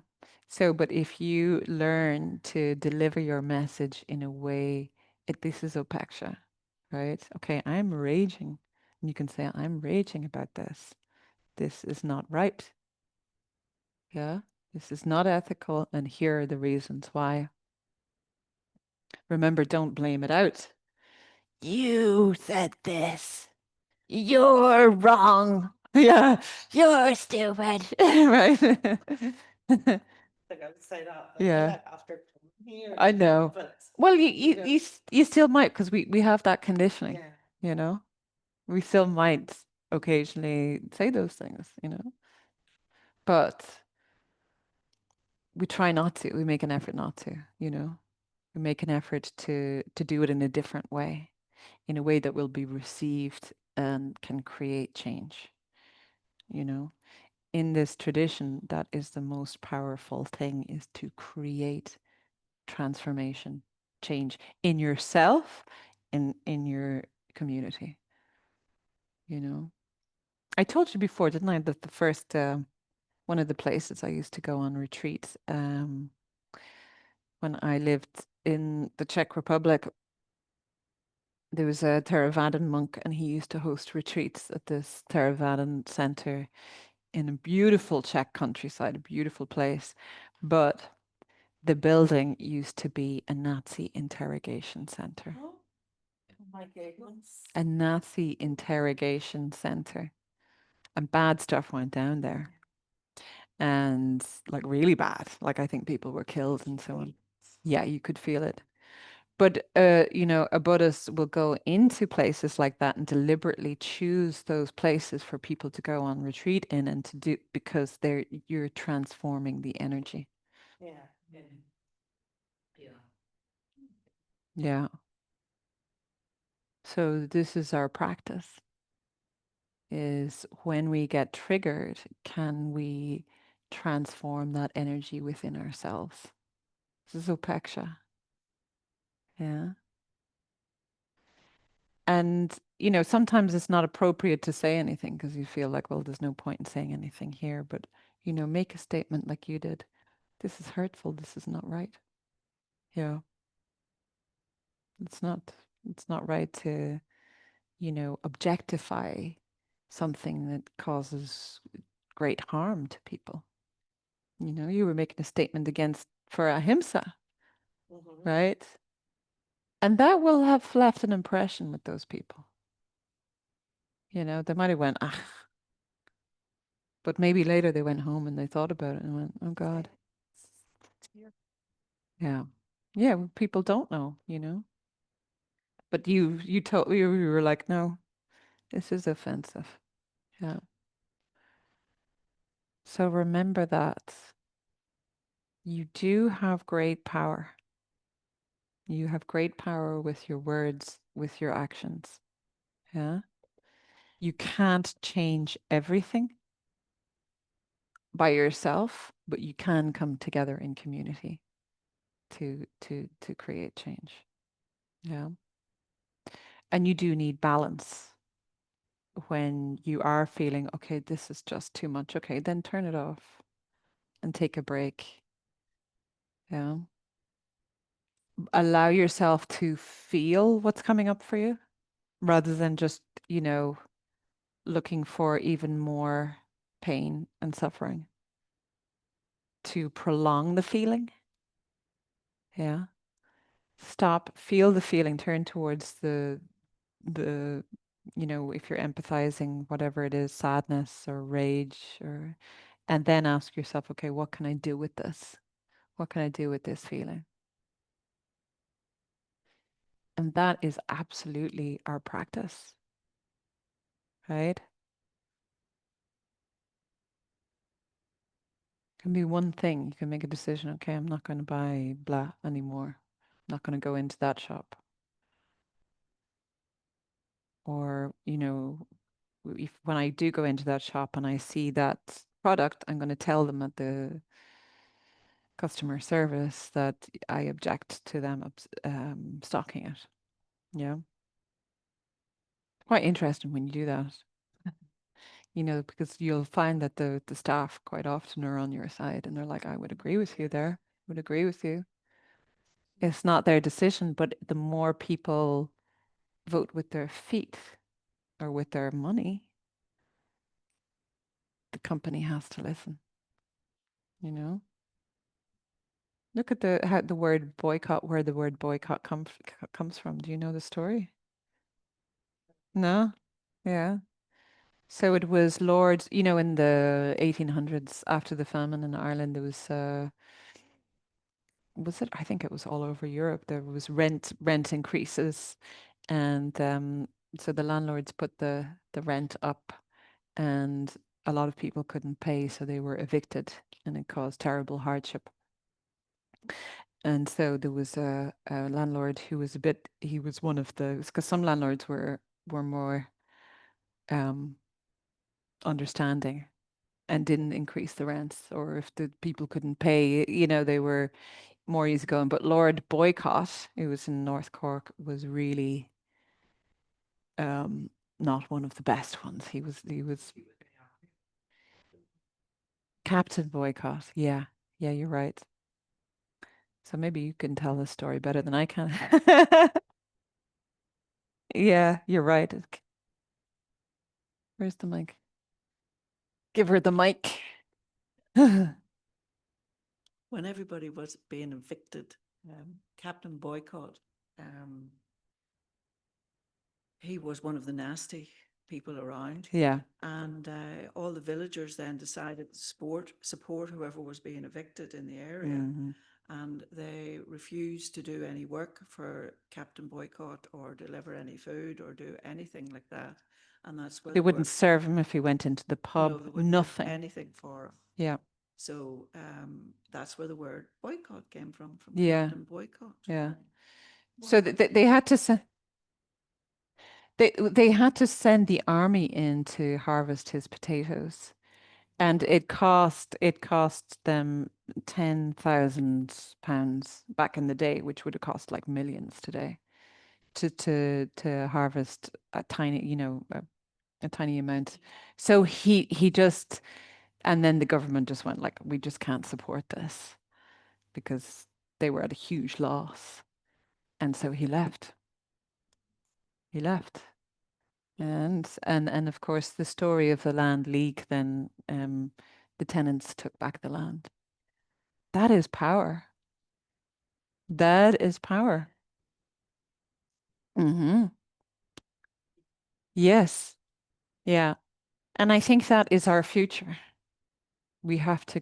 So, but if you learn to deliver your message in a way, this is Upeksha, right? Okay, I'm raging. And you can say, I'm raging about this. This is not right. Yeah. This is not ethical, and here are the reasons why. Remember, don't blame it out. You said this. You're wrong. Yeah, you're stupid. Right. Like I would say that. Yeah. After here. I know. But Well, know. you still might, because we have that conditioning, yeah. you know. We still might occasionally say those things, you know. But we try not to. We make an effort not to, you know. We make an effort to do it in a different way, in a way that will be received and can create change, you know. In this tradition, that is the most powerful thing, is to create transformation. change in yourself, in your community. You know, I told you before, didn't I, that the first one of the places I used to go on retreats when I lived in the Czech Republic, there was a Theravadan monk, and he used to host retreats at this Theravadan center in a beautiful Czech countryside, a beautiful place. But the building used to be a Nazi interrogation center. Oh my goodness. A Nazi interrogation center. And bad stuff went down there. And like really bad. Like I think people were killed and so on. Yeah, you could feel it. But you know, a Buddhist will go into places like that and deliberately choose those places for people to go on retreat in and to do because you're transforming the energy. Yeah. Yeah. So this is our practice. Is when we get triggered, can we transform that energy within ourselves? This is upeksha. Yeah. And, you know, sometimes it's not appropriate to say anything because you feel like, well, there's no point in saying anything here. But, you know, make a statement like you did. This is hurtful. This is not right. Yeah. It's not right to, you know, objectify something that causes great harm to people. You know, you were making a statement against for ahimsa, Mhm. right? And that will have left an impression with those people. You know, they might have went, ah, but maybe later they went home and they thought about it and went, oh God. Yeah. Yeah, well, people don't know, you know. But you told you were like, no, this is offensive. Yeah. So remember that you do have great power. You have great power with your words, with your actions. Yeah. You can't change everything by yourself, but you can come together in community to create change. Yeah. And you do need balance. When you are feeling, okay, this is just too much, okay, then turn it off and take a break. Yeah. Allow yourself to feel what's coming up for you rather than just, you know, looking for even more pain and suffering. To prolong the feeling. Yeah. Stop, feel the feeling, turn towards the you know, if you're empathizing, whatever it is, sadness or rage or and then ask yourself, okay, what can I do with this? What can I do with this feeling? And that is absolutely our practice, right? Can be one thing. You can make a decision, okay, I'm not going to buy blah anymore. I'm not going to go into that shop. Or, you know, if when I do go into that shop and I see that product, I'm going to tell them at the customer service that I object to them stocking it. Yeah. Quite interesting when you do that. You know, because you'll find that the staff quite often are on your side and they're like, I would agree with you there. Would agree with you. It's not their decision, but the more people vote with their feet or with their money, the company has to listen. You know? Look at how the word boycott, where the word boycott comes from. Do you know the story? No? Yeah. So it was Lord, you know, in the 1800s, after the famine in Ireland, there was it? I think it was all over Europe. There was rent increases, and so the landlords put the rent up, and a lot of people couldn't pay, so they were evicted, and it caused terrible hardship. And so there was a landlord who was he was one of the, because some landlords were more um, understanding and didn't increase the rents, or if the people couldn't pay, you know, they were more easygoing, but Lord Boycott, who was in North Cork, was really not one of the best ones. He was Captain Boycott. Yeah, yeah, you're right. So maybe you can tell the story better than I can. Yeah, you're right. Where's the mic? Give her the mic. When everybody was being evicted, Captain Boycott, he was one of the nasty people around. Yeah. And all the villagers then decided to support whoever was being evicted in the area. Mhm. And they refused to do any work for Captain Boycott or deliver any food or do anything like that. And that's where They the wouldn't word- serve him if he went into the no, pub. they wouldn't do Nothing. anything for him. Yeah. So that's where the word boycott came from Yeah. Captain Boycott. Yeah. So they had to send they had to send the army in to harvest his potatoes, and it cost them £10,000 back in the day, which would have cost like millions today, to harvest a tiny, a tiny amount. So he just, and then the government just went like, we just can't support this because they were at a huge loss, and so he left. He left. And of course the story of the land leak, then the tenants took back the land. That is power. That is power. Mm-hmm. Yes. Yeah. And I think that is our future. We have to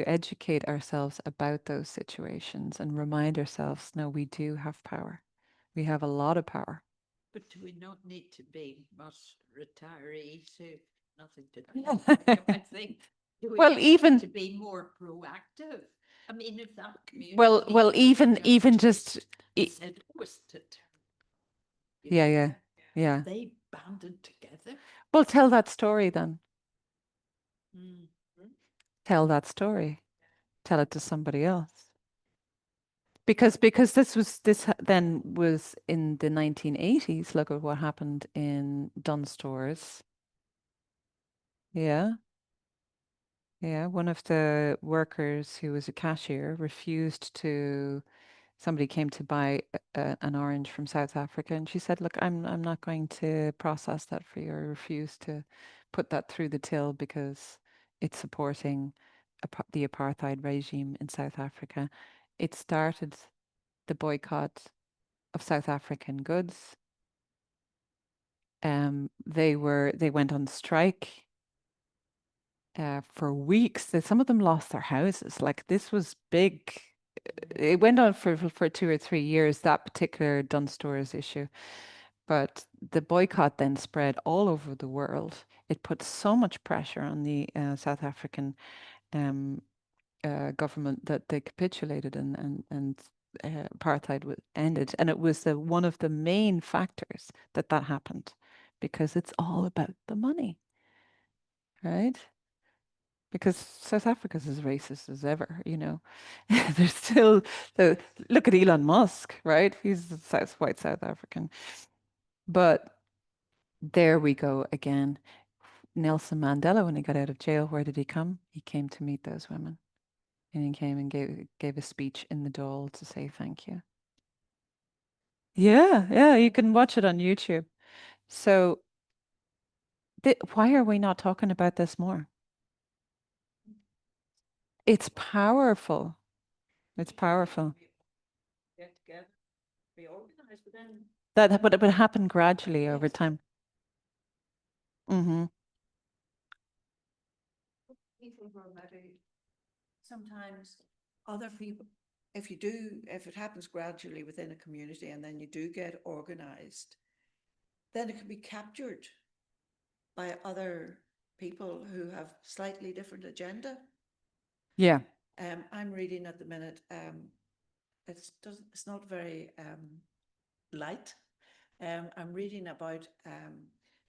educate ourselves about those situations and remind ourselves, no, we do have power. We have a lot of power. But do we not need to be much retirees who nothing to do? I think. Do we Well, not need even- to be more proactive. I mean, if that community. Well, even just said it was to turn. you yeah, know, yeah, yeah. They banded together. Well, tell that story then. Mm. Tell that story. Tell it to somebody else. Because then was in the 1980s. Look at what happened in Dunnes Stores. Yeah. Yeah, one of the workers who was a cashier refused to. Somebody came to buy an orange from South Africa, and she said, "Look, I'm not going to process that for you. I refuse to put that through the till because it's supporting the apartheid regime in South Africa." It started the boycott of South African goods. They went on strike for weeks. Some of them lost their houses. Like, this was big. It went on for 2 or 3 years, that particular Dunnes Stores issue. But the boycott then spread all over the world. It put so much pressure on the South African government that they capitulated, and apartheid ended. And it was one of the main factors that happened, because it's all about the money, right? Because South Africa's as racist as ever, There's still look at Elon Musk, right? He's a white South African. But there we go again. Nelson Mandela, when he got out of jail, where did he come? He came to meet those women. And he came and gave a speech in the Dáil to say thank you. Yeah, yeah, you can watch it on YouTube. So why are we not talking about this more? It's powerful. It's powerful. Get together, be organized, but then. But it would happen gradually over time. Mm-hmm. People who are maybe sometimes other people, if it happens gradually within a community and then you do get organized, then it can be captured by other people who have slightly different agenda. Yeah. I'm reading at the minute, it's not very light. I'm reading about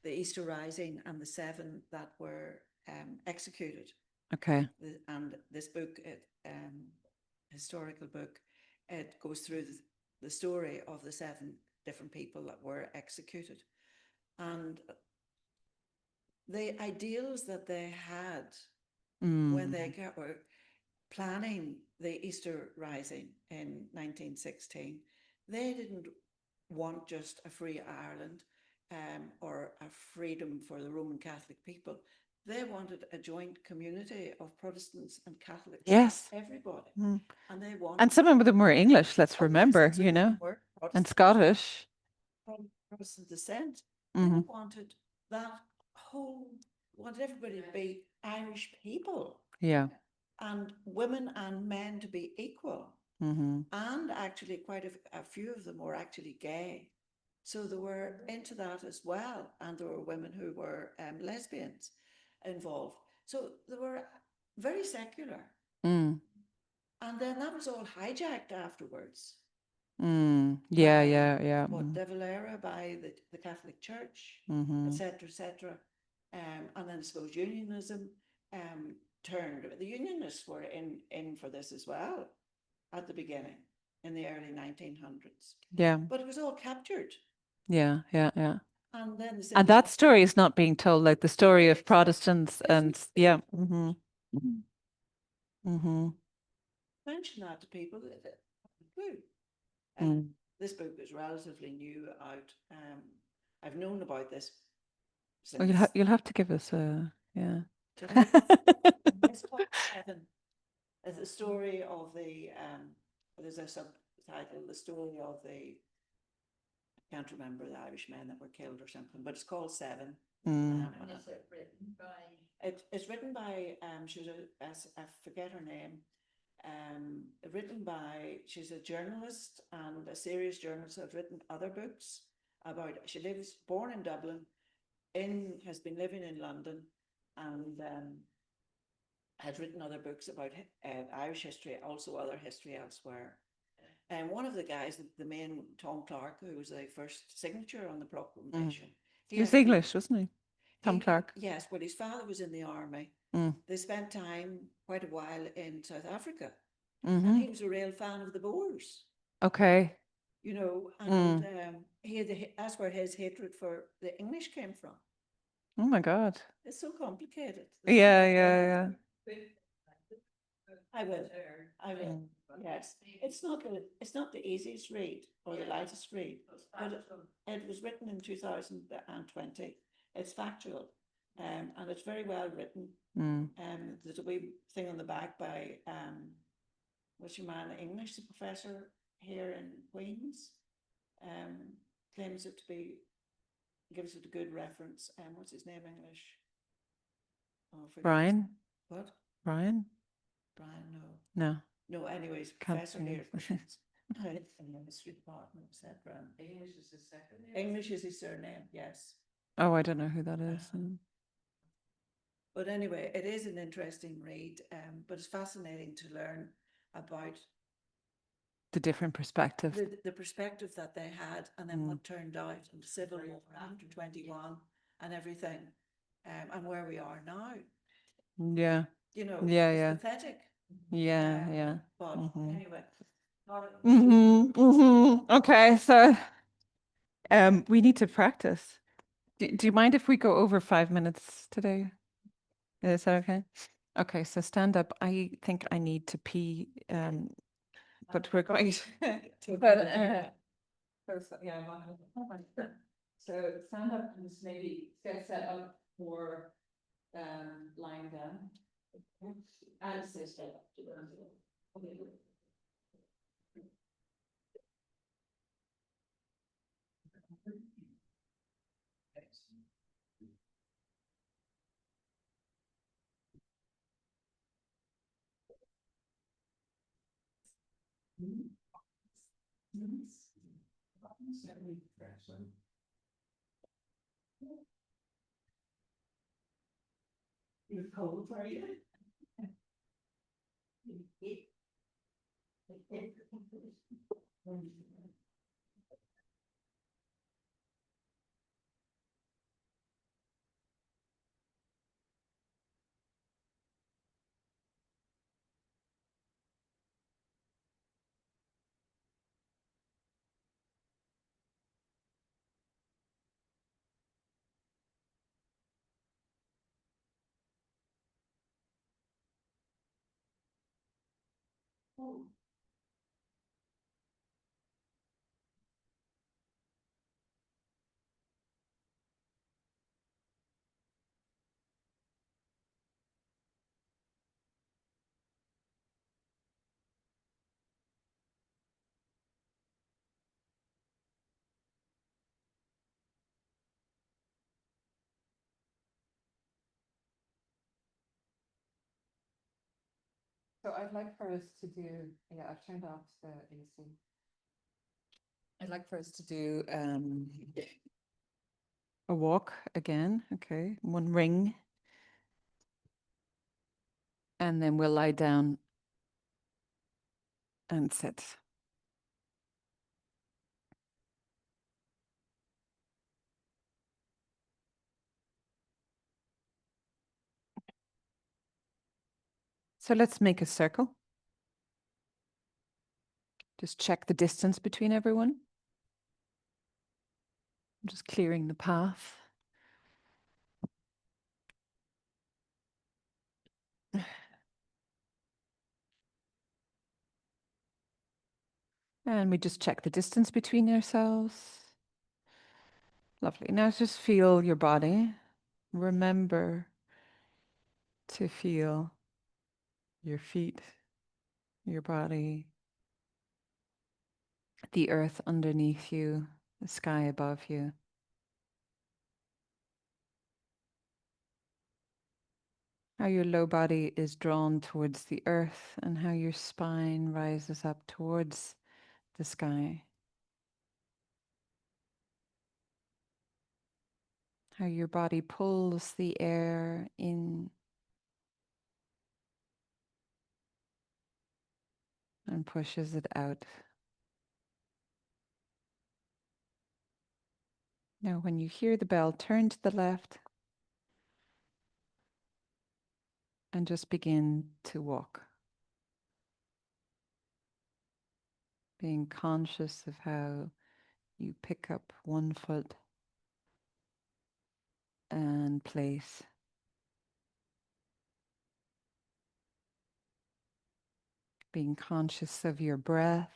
the Easter Rising and the 7 that were executed. Okay. And this book, historical book. It goes through the story of the 7 different people that were executed. And the ideals that they had when they were planning the Easter Rising in 1916, they didn't want just a free Ireland or a freedom for the Roman Catholic people. They wanted a joint community of Protestants and Catholics. Yes. Everybody. Mm. And they wanted. And some of them were English, let's Oh, yes, remember, and some you of them know, were and Protestant, Scottish. from Protestant descent. Hmm. They wanted that whole, wanted everybody to be Irish people Yeah. and women and men to be equal. Hmm. And actually quite a few of them were actually gay. So they were into that as well. And there were women who were lesbians involved. So they were very secular. Mm. And then that was all hijacked afterwards. Mm. Yeah, By yeah, yeah. what, De Valera, by the Catholic Church, Mm-hmm. etc., etc. And then I suppose unionism turned. The unionists were in for this as well at the beginning in the early 1900s. Yeah, But it was all captured. yeah, yeah, yeah. And then the And that story is not being told, like the story of Protestants and yeah. Mm-hmm. Mm-hmm. mention that to people that clue. Mm. This book is relatively new out. I've known about this Well, since. you'll have to give us a yeah. It's called Seven. It's the story of the there's a subtitle, the story of the, I can't remember the Irish men that were killed or something, but it's called Seven. Mm. And is it written by? It's written by she was I forget her name. Written by, she's a journalist and a serious journalist. Has written other books about. She lives, born in Dublin, has been living in London, and has written other books about Irish history, also other history elsewhere. And one of the guys, the main Tom Clark, who was the first signature on the proclamation. He was actually- English, wasn't he? Tom he- Clark. Yes, well, his father was in the army. Mm. They spent time, quite a while, in South Africa. Mm-hmm. And he was a real fan of the Boers, Okay. you know, and he had that's where his hatred for the English came from. Oh my God. It's so complicated. Yeah, yeah, yeah. I will. I will. Mm. Yes, it's not the easiest read or the lightest read, but it was written in 2020. It's factual, and it's very well written. Mm. There's a wee thing on the back by what's your man, English, the professor here in Queens, claims it to be, gives it a good reference. What's his name, English? Oh, I forget his- Brian? What? Brian? Brian? No. No. No, anyways, Can't professor think here of- in the history department, etc. English is his second name? English is his surname, yes. Oh, I don't know who that is. Mm. But anyway, it is an interesting read, but it's fascinating to learn about The different perspective. the perspective that they had and then what turned out in the Civil War after 21 and everything, and where we are now. Yeah. You know, Yeah, it's yeah. pathetic. Yeah, yeah. But Mhm. anyway. Mm-hmm. Mm-hmm. Okay, so we need to practice. Do you mind if we go over 5 minutes today? Is that okay? Okay, so stand up. I think I need to pee, but we're going to. But, yeah, so stand up and just maybe get set up for lying down. And sit up. You're cold, are you? So I'd like for us to do, yeah, I've turned off the AC. I'd like for us to do a walk again, okay, one ring. And then we'll lie down and sit. So let's make a circle. Just check the distance between everyone. I'm just clearing the path. And we just check the distance between ourselves. Lovely. Now just feel your body. Remember to feel your feet, your body, the earth underneath you, the sky above you. How your low body is drawn towards the earth and how your spine rises up towards the sky. How your body pulls the air in and pushes it out. Now, when you hear the bell, turn to the left and just begin to walk. Being conscious of how you pick up one foot and place. Being conscious of your breath.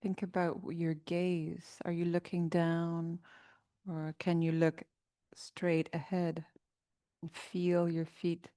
Think about your gaze. Are you looking down or can you look straight ahead and feel your feet?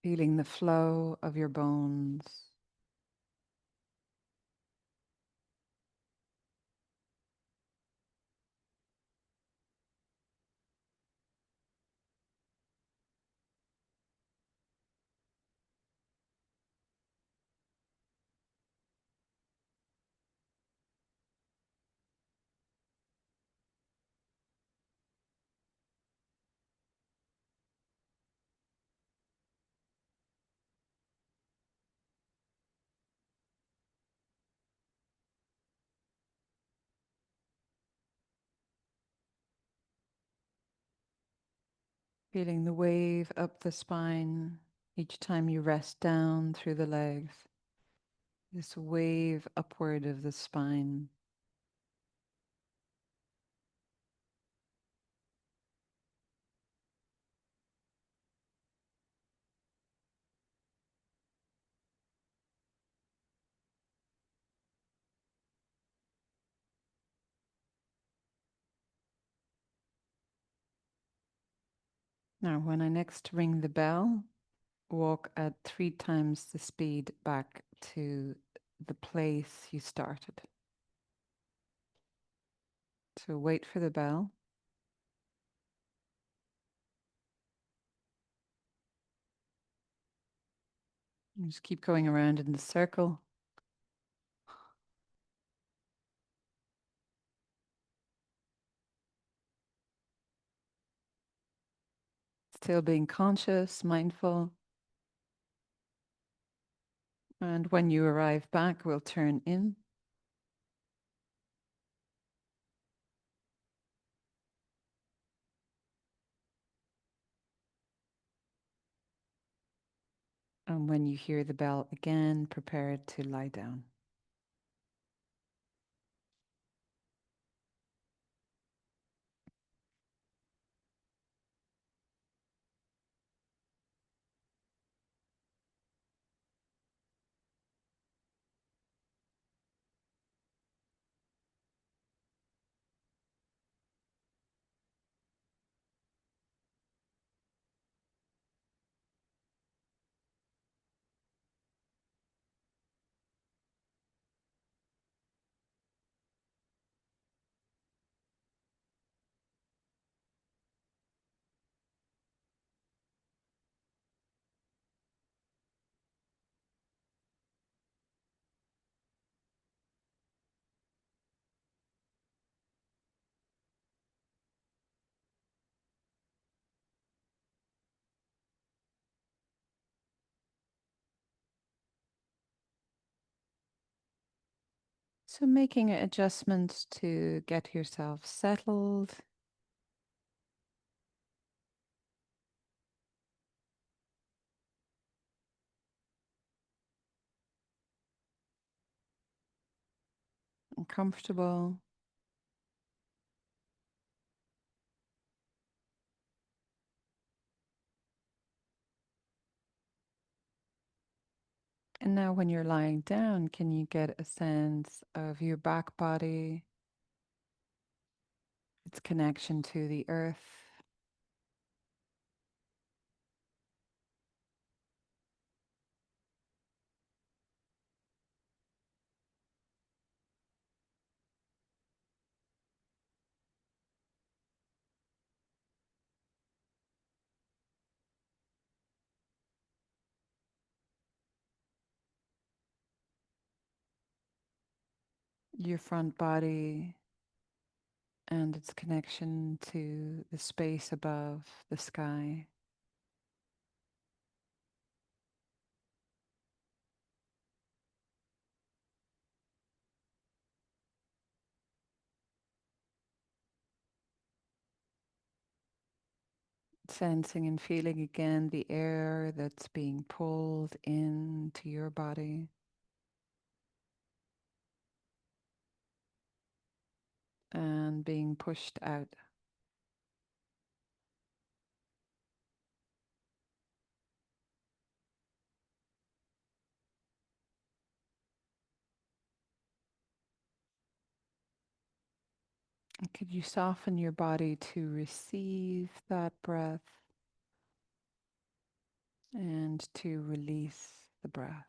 Feeling the flow of your bones. Feeling the wave up the spine each time you rest down through the legs. This wave upward of the spine. Now, when I next ring the bell, walk at 3 times the speed back to the place you started. So wait for the bell. And just keep going around in the circle. Still being conscious, mindful. And when you arrive back, we'll turn in. And when you hear the bell again, prepare to lie down. So making adjustments to get yourself settled. And comfortable. And now when you're lying down, can you get a sense of your back body, its connection to the earth? Your front body and its connection to the space above the sky. Sensing and feeling again the air that's being pulled into your body and being pushed out. And could you soften your body to receive that breath and to release the breath.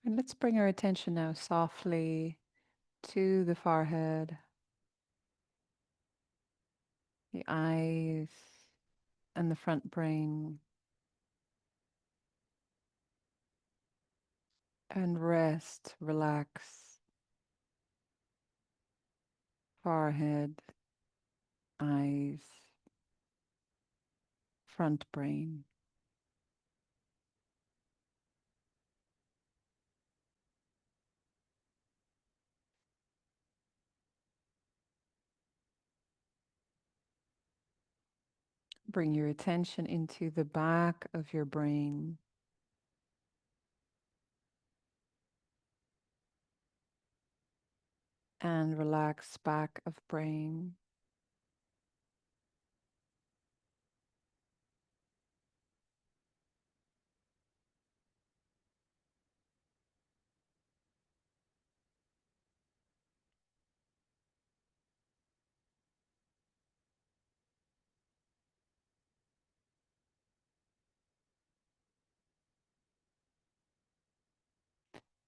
And let's bring our attention now softly to the forehead, the eyes, and the front brain. And rest, relax, forehead, eyes, front brain. Bring your attention into the back of your brain. And relax back of brain.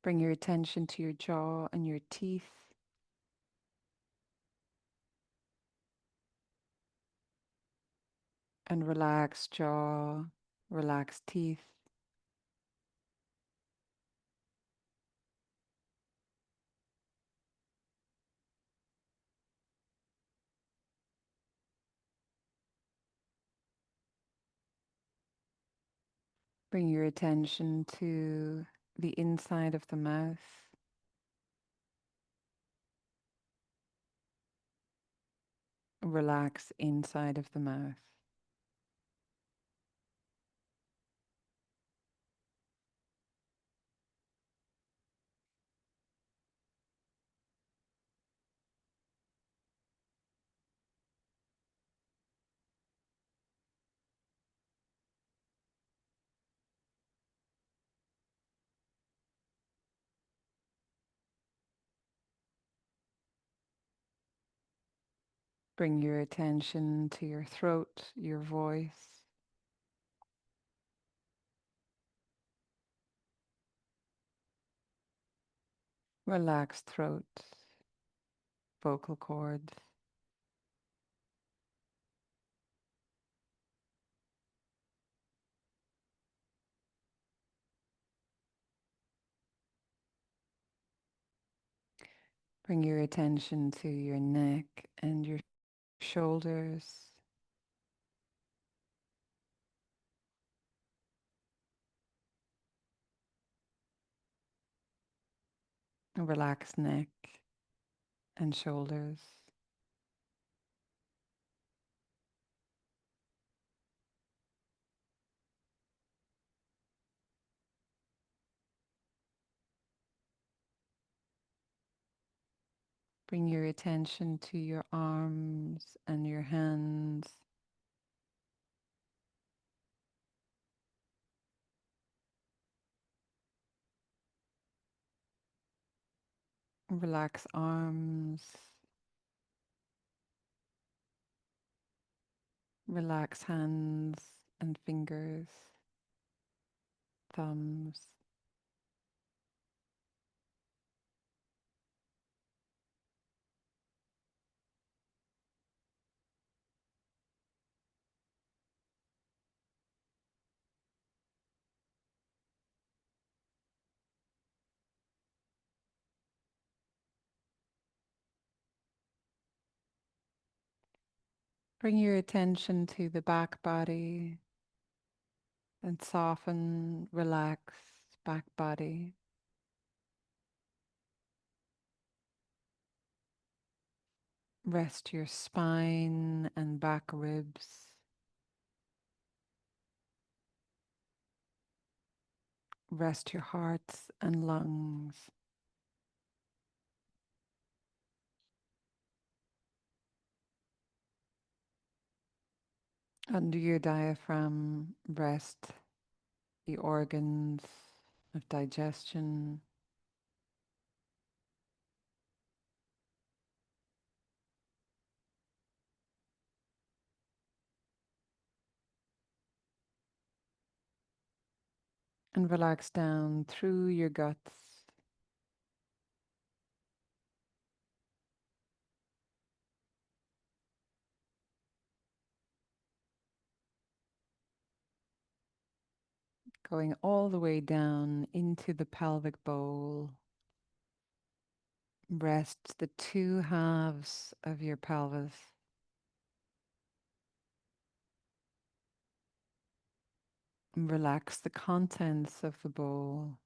Bring your attention to your jaw and your teeth. And relax jaw, relax teeth. Bring your attention to the inside of the mouth. Relax inside of the mouth. Bring your attention to your throat, your voice. Relax throat, vocal cords. Bring your attention to your neck and your shoulders. Relax neck and shoulders. Bring your attention to your arms and your hands. Relax arms. Relax hands and fingers, thumbs. Bring your attention to the back body and soften, relax back body. Rest your spine and back ribs. Rest your hearts and lungs. Under your diaphragm, rest the organs of digestion, And relax down through your guts. Going all the way down into the pelvic bowl. Rest the two halves of your pelvis. And relax the contents of the bowl.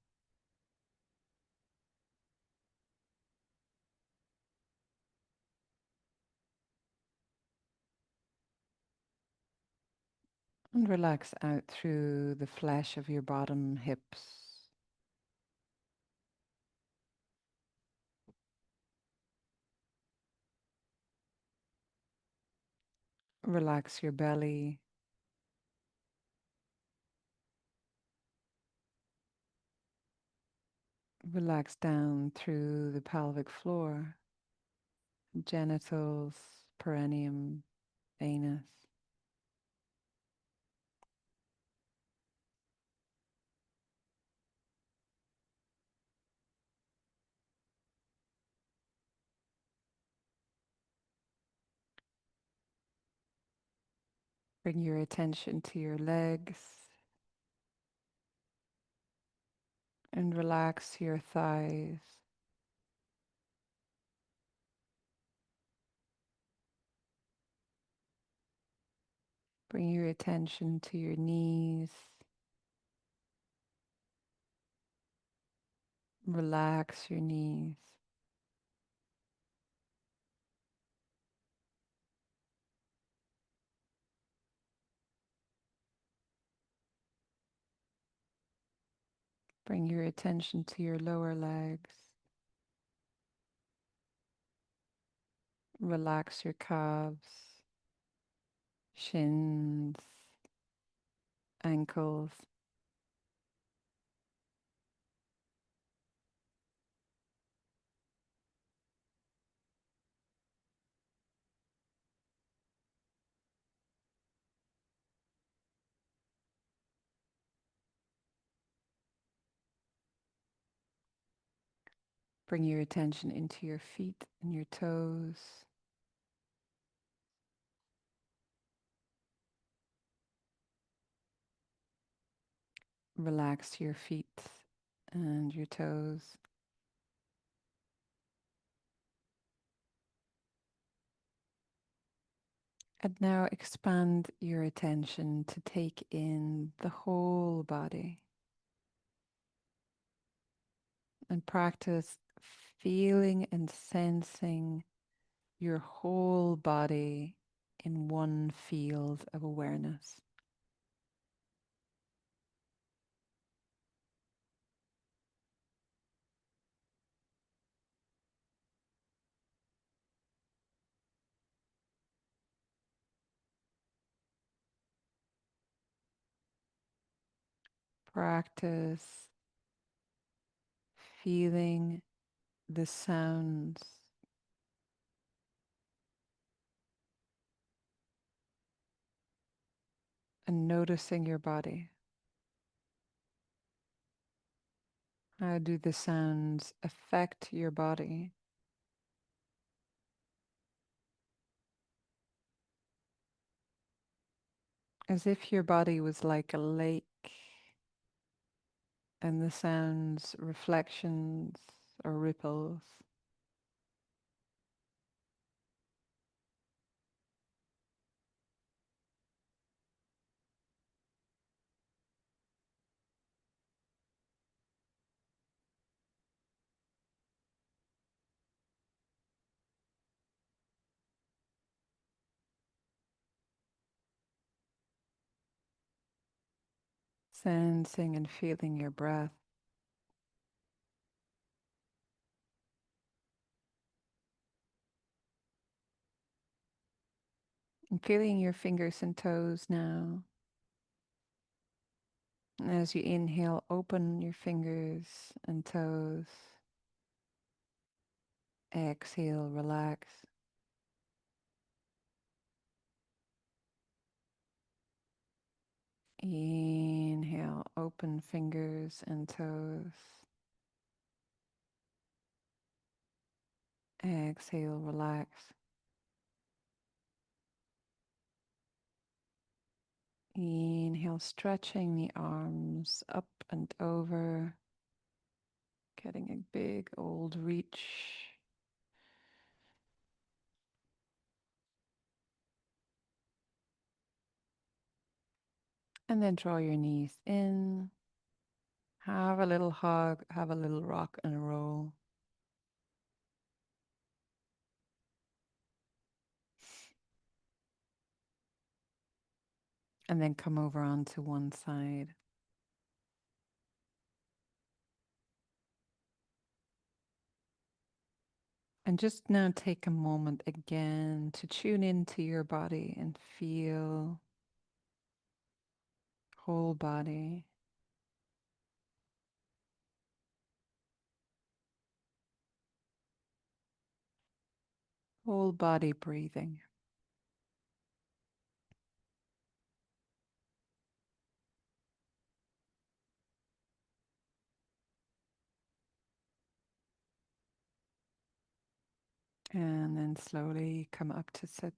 And relax out through the flesh of your bottom hips. Relax your belly. Relax down through the pelvic floor, genitals, perineum, anus. Bring your attention to your legs and relax your thighs. Bring your attention to your knees. Relax your knees. Bring your attention to your lower legs. Relax your calves, shins, ankles. Bring your attention into your feet and your toes. Relax your feet and your toes. And now expand your attention to take in the whole body and practice feeling and sensing your whole body in one field of awareness. Practice feeling the sounds and noticing your body. How do the sounds affect your body? As if your body was like a lake and the sounds, reflections or ripples. Sensing and feeling your breath. And feeling your fingers and toes now. And as you inhale, open your fingers and toes. Exhale, relax. Inhale, open fingers and toes. Exhale, relax. Inhale, stretching the arms up and over, getting a big old reach. And then draw your knees in. Have a little hug, have a little rock and roll. And then come over onto one side. And just now take a moment again to tune into your body and feel whole body. Whole body breathing. And then slowly come up to sit.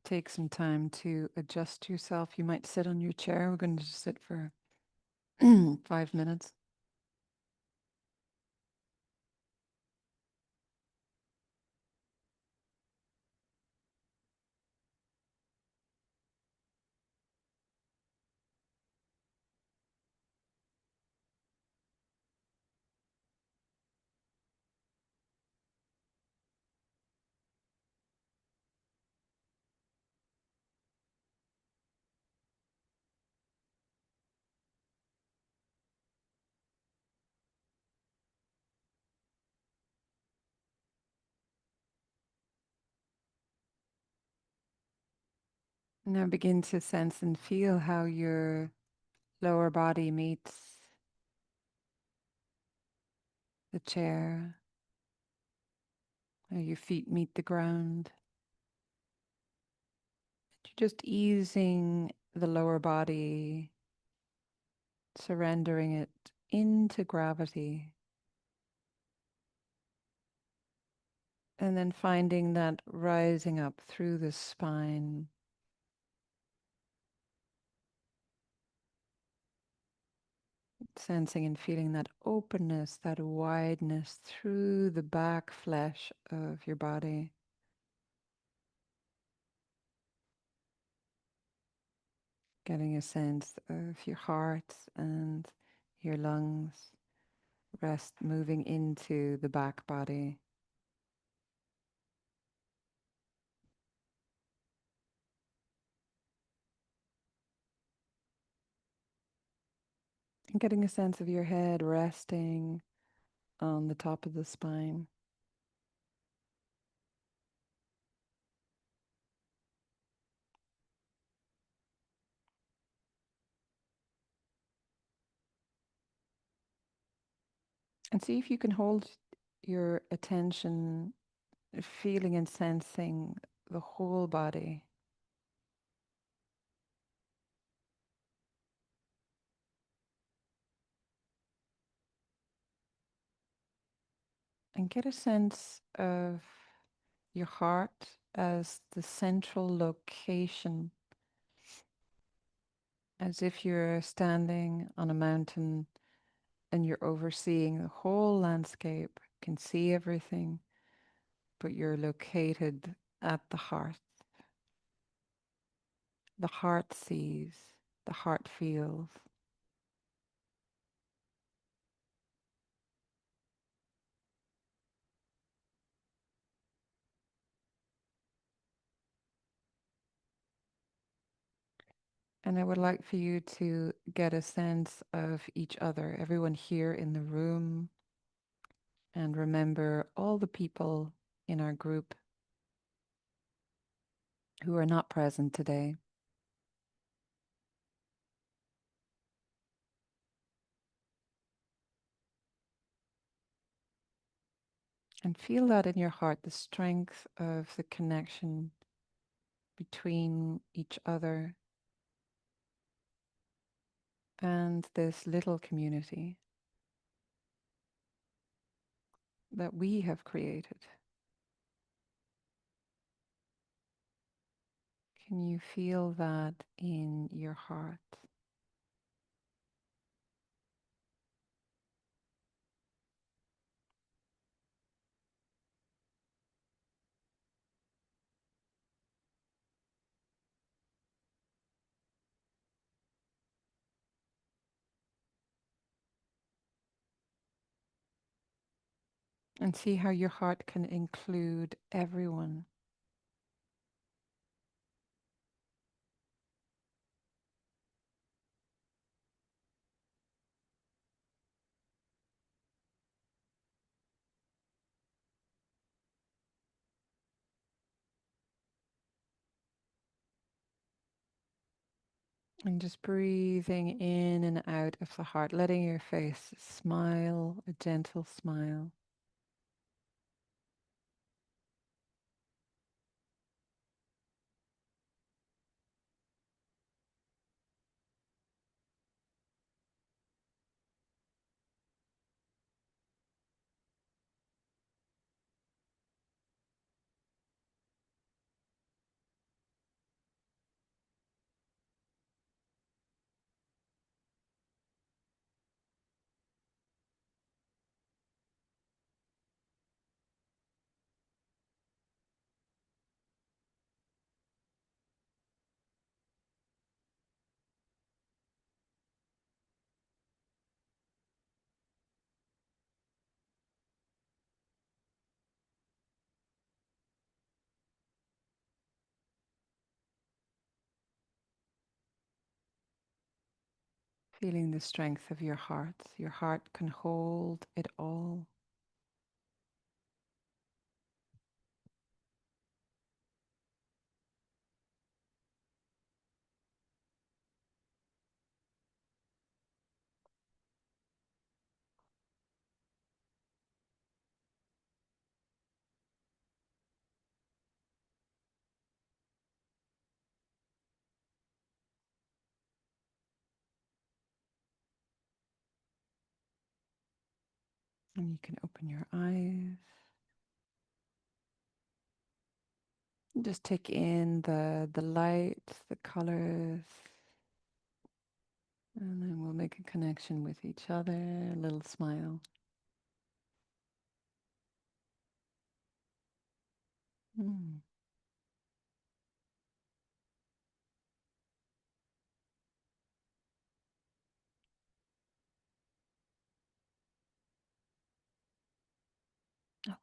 Take some time to adjust yourself. You might sit on your chair. We're going to just sit for 5 minutes. Now begin to sense and feel how your lower body meets the chair, how your feet meet the ground. You're just easing the lower body, surrendering it into gravity. And then finding that rising up through the spine. Sensing and feeling that openness, that wideness through the back flesh of your body. Getting a sense of your heart and your lungs. Rest moving into the back body. And getting a sense of your head resting on the top of the spine. And see if you can hold your attention, feeling and sensing the whole body. And get a sense of your heart as the central location, as if you're standing on a mountain and you're overseeing the whole landscape, can see everything, but you're located at the heart. The heart sees, the heart feels. And I would like for you to get a sense of each other, everyone here in the room, and remember all the people in our group who are not present today. And feel that in your heart, the strength of the connection between each other and this little community that we have created. Can you feel that in your heart? And see how your heart can include everyone. And just breathing in and out of the heart, letting your face smile, a gentle smile. Feeling the strength of your heart. Your heart can hold it all. And you can open your eyes. Just take in the light, the colors, and then we'll make a connection with each other, a little smile. Mm.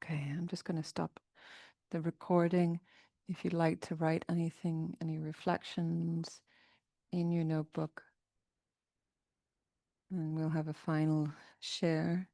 Okay, I'm just going to stop the recording. If you'd like to write anything, any reflections in your notebook, and we'll have a final share.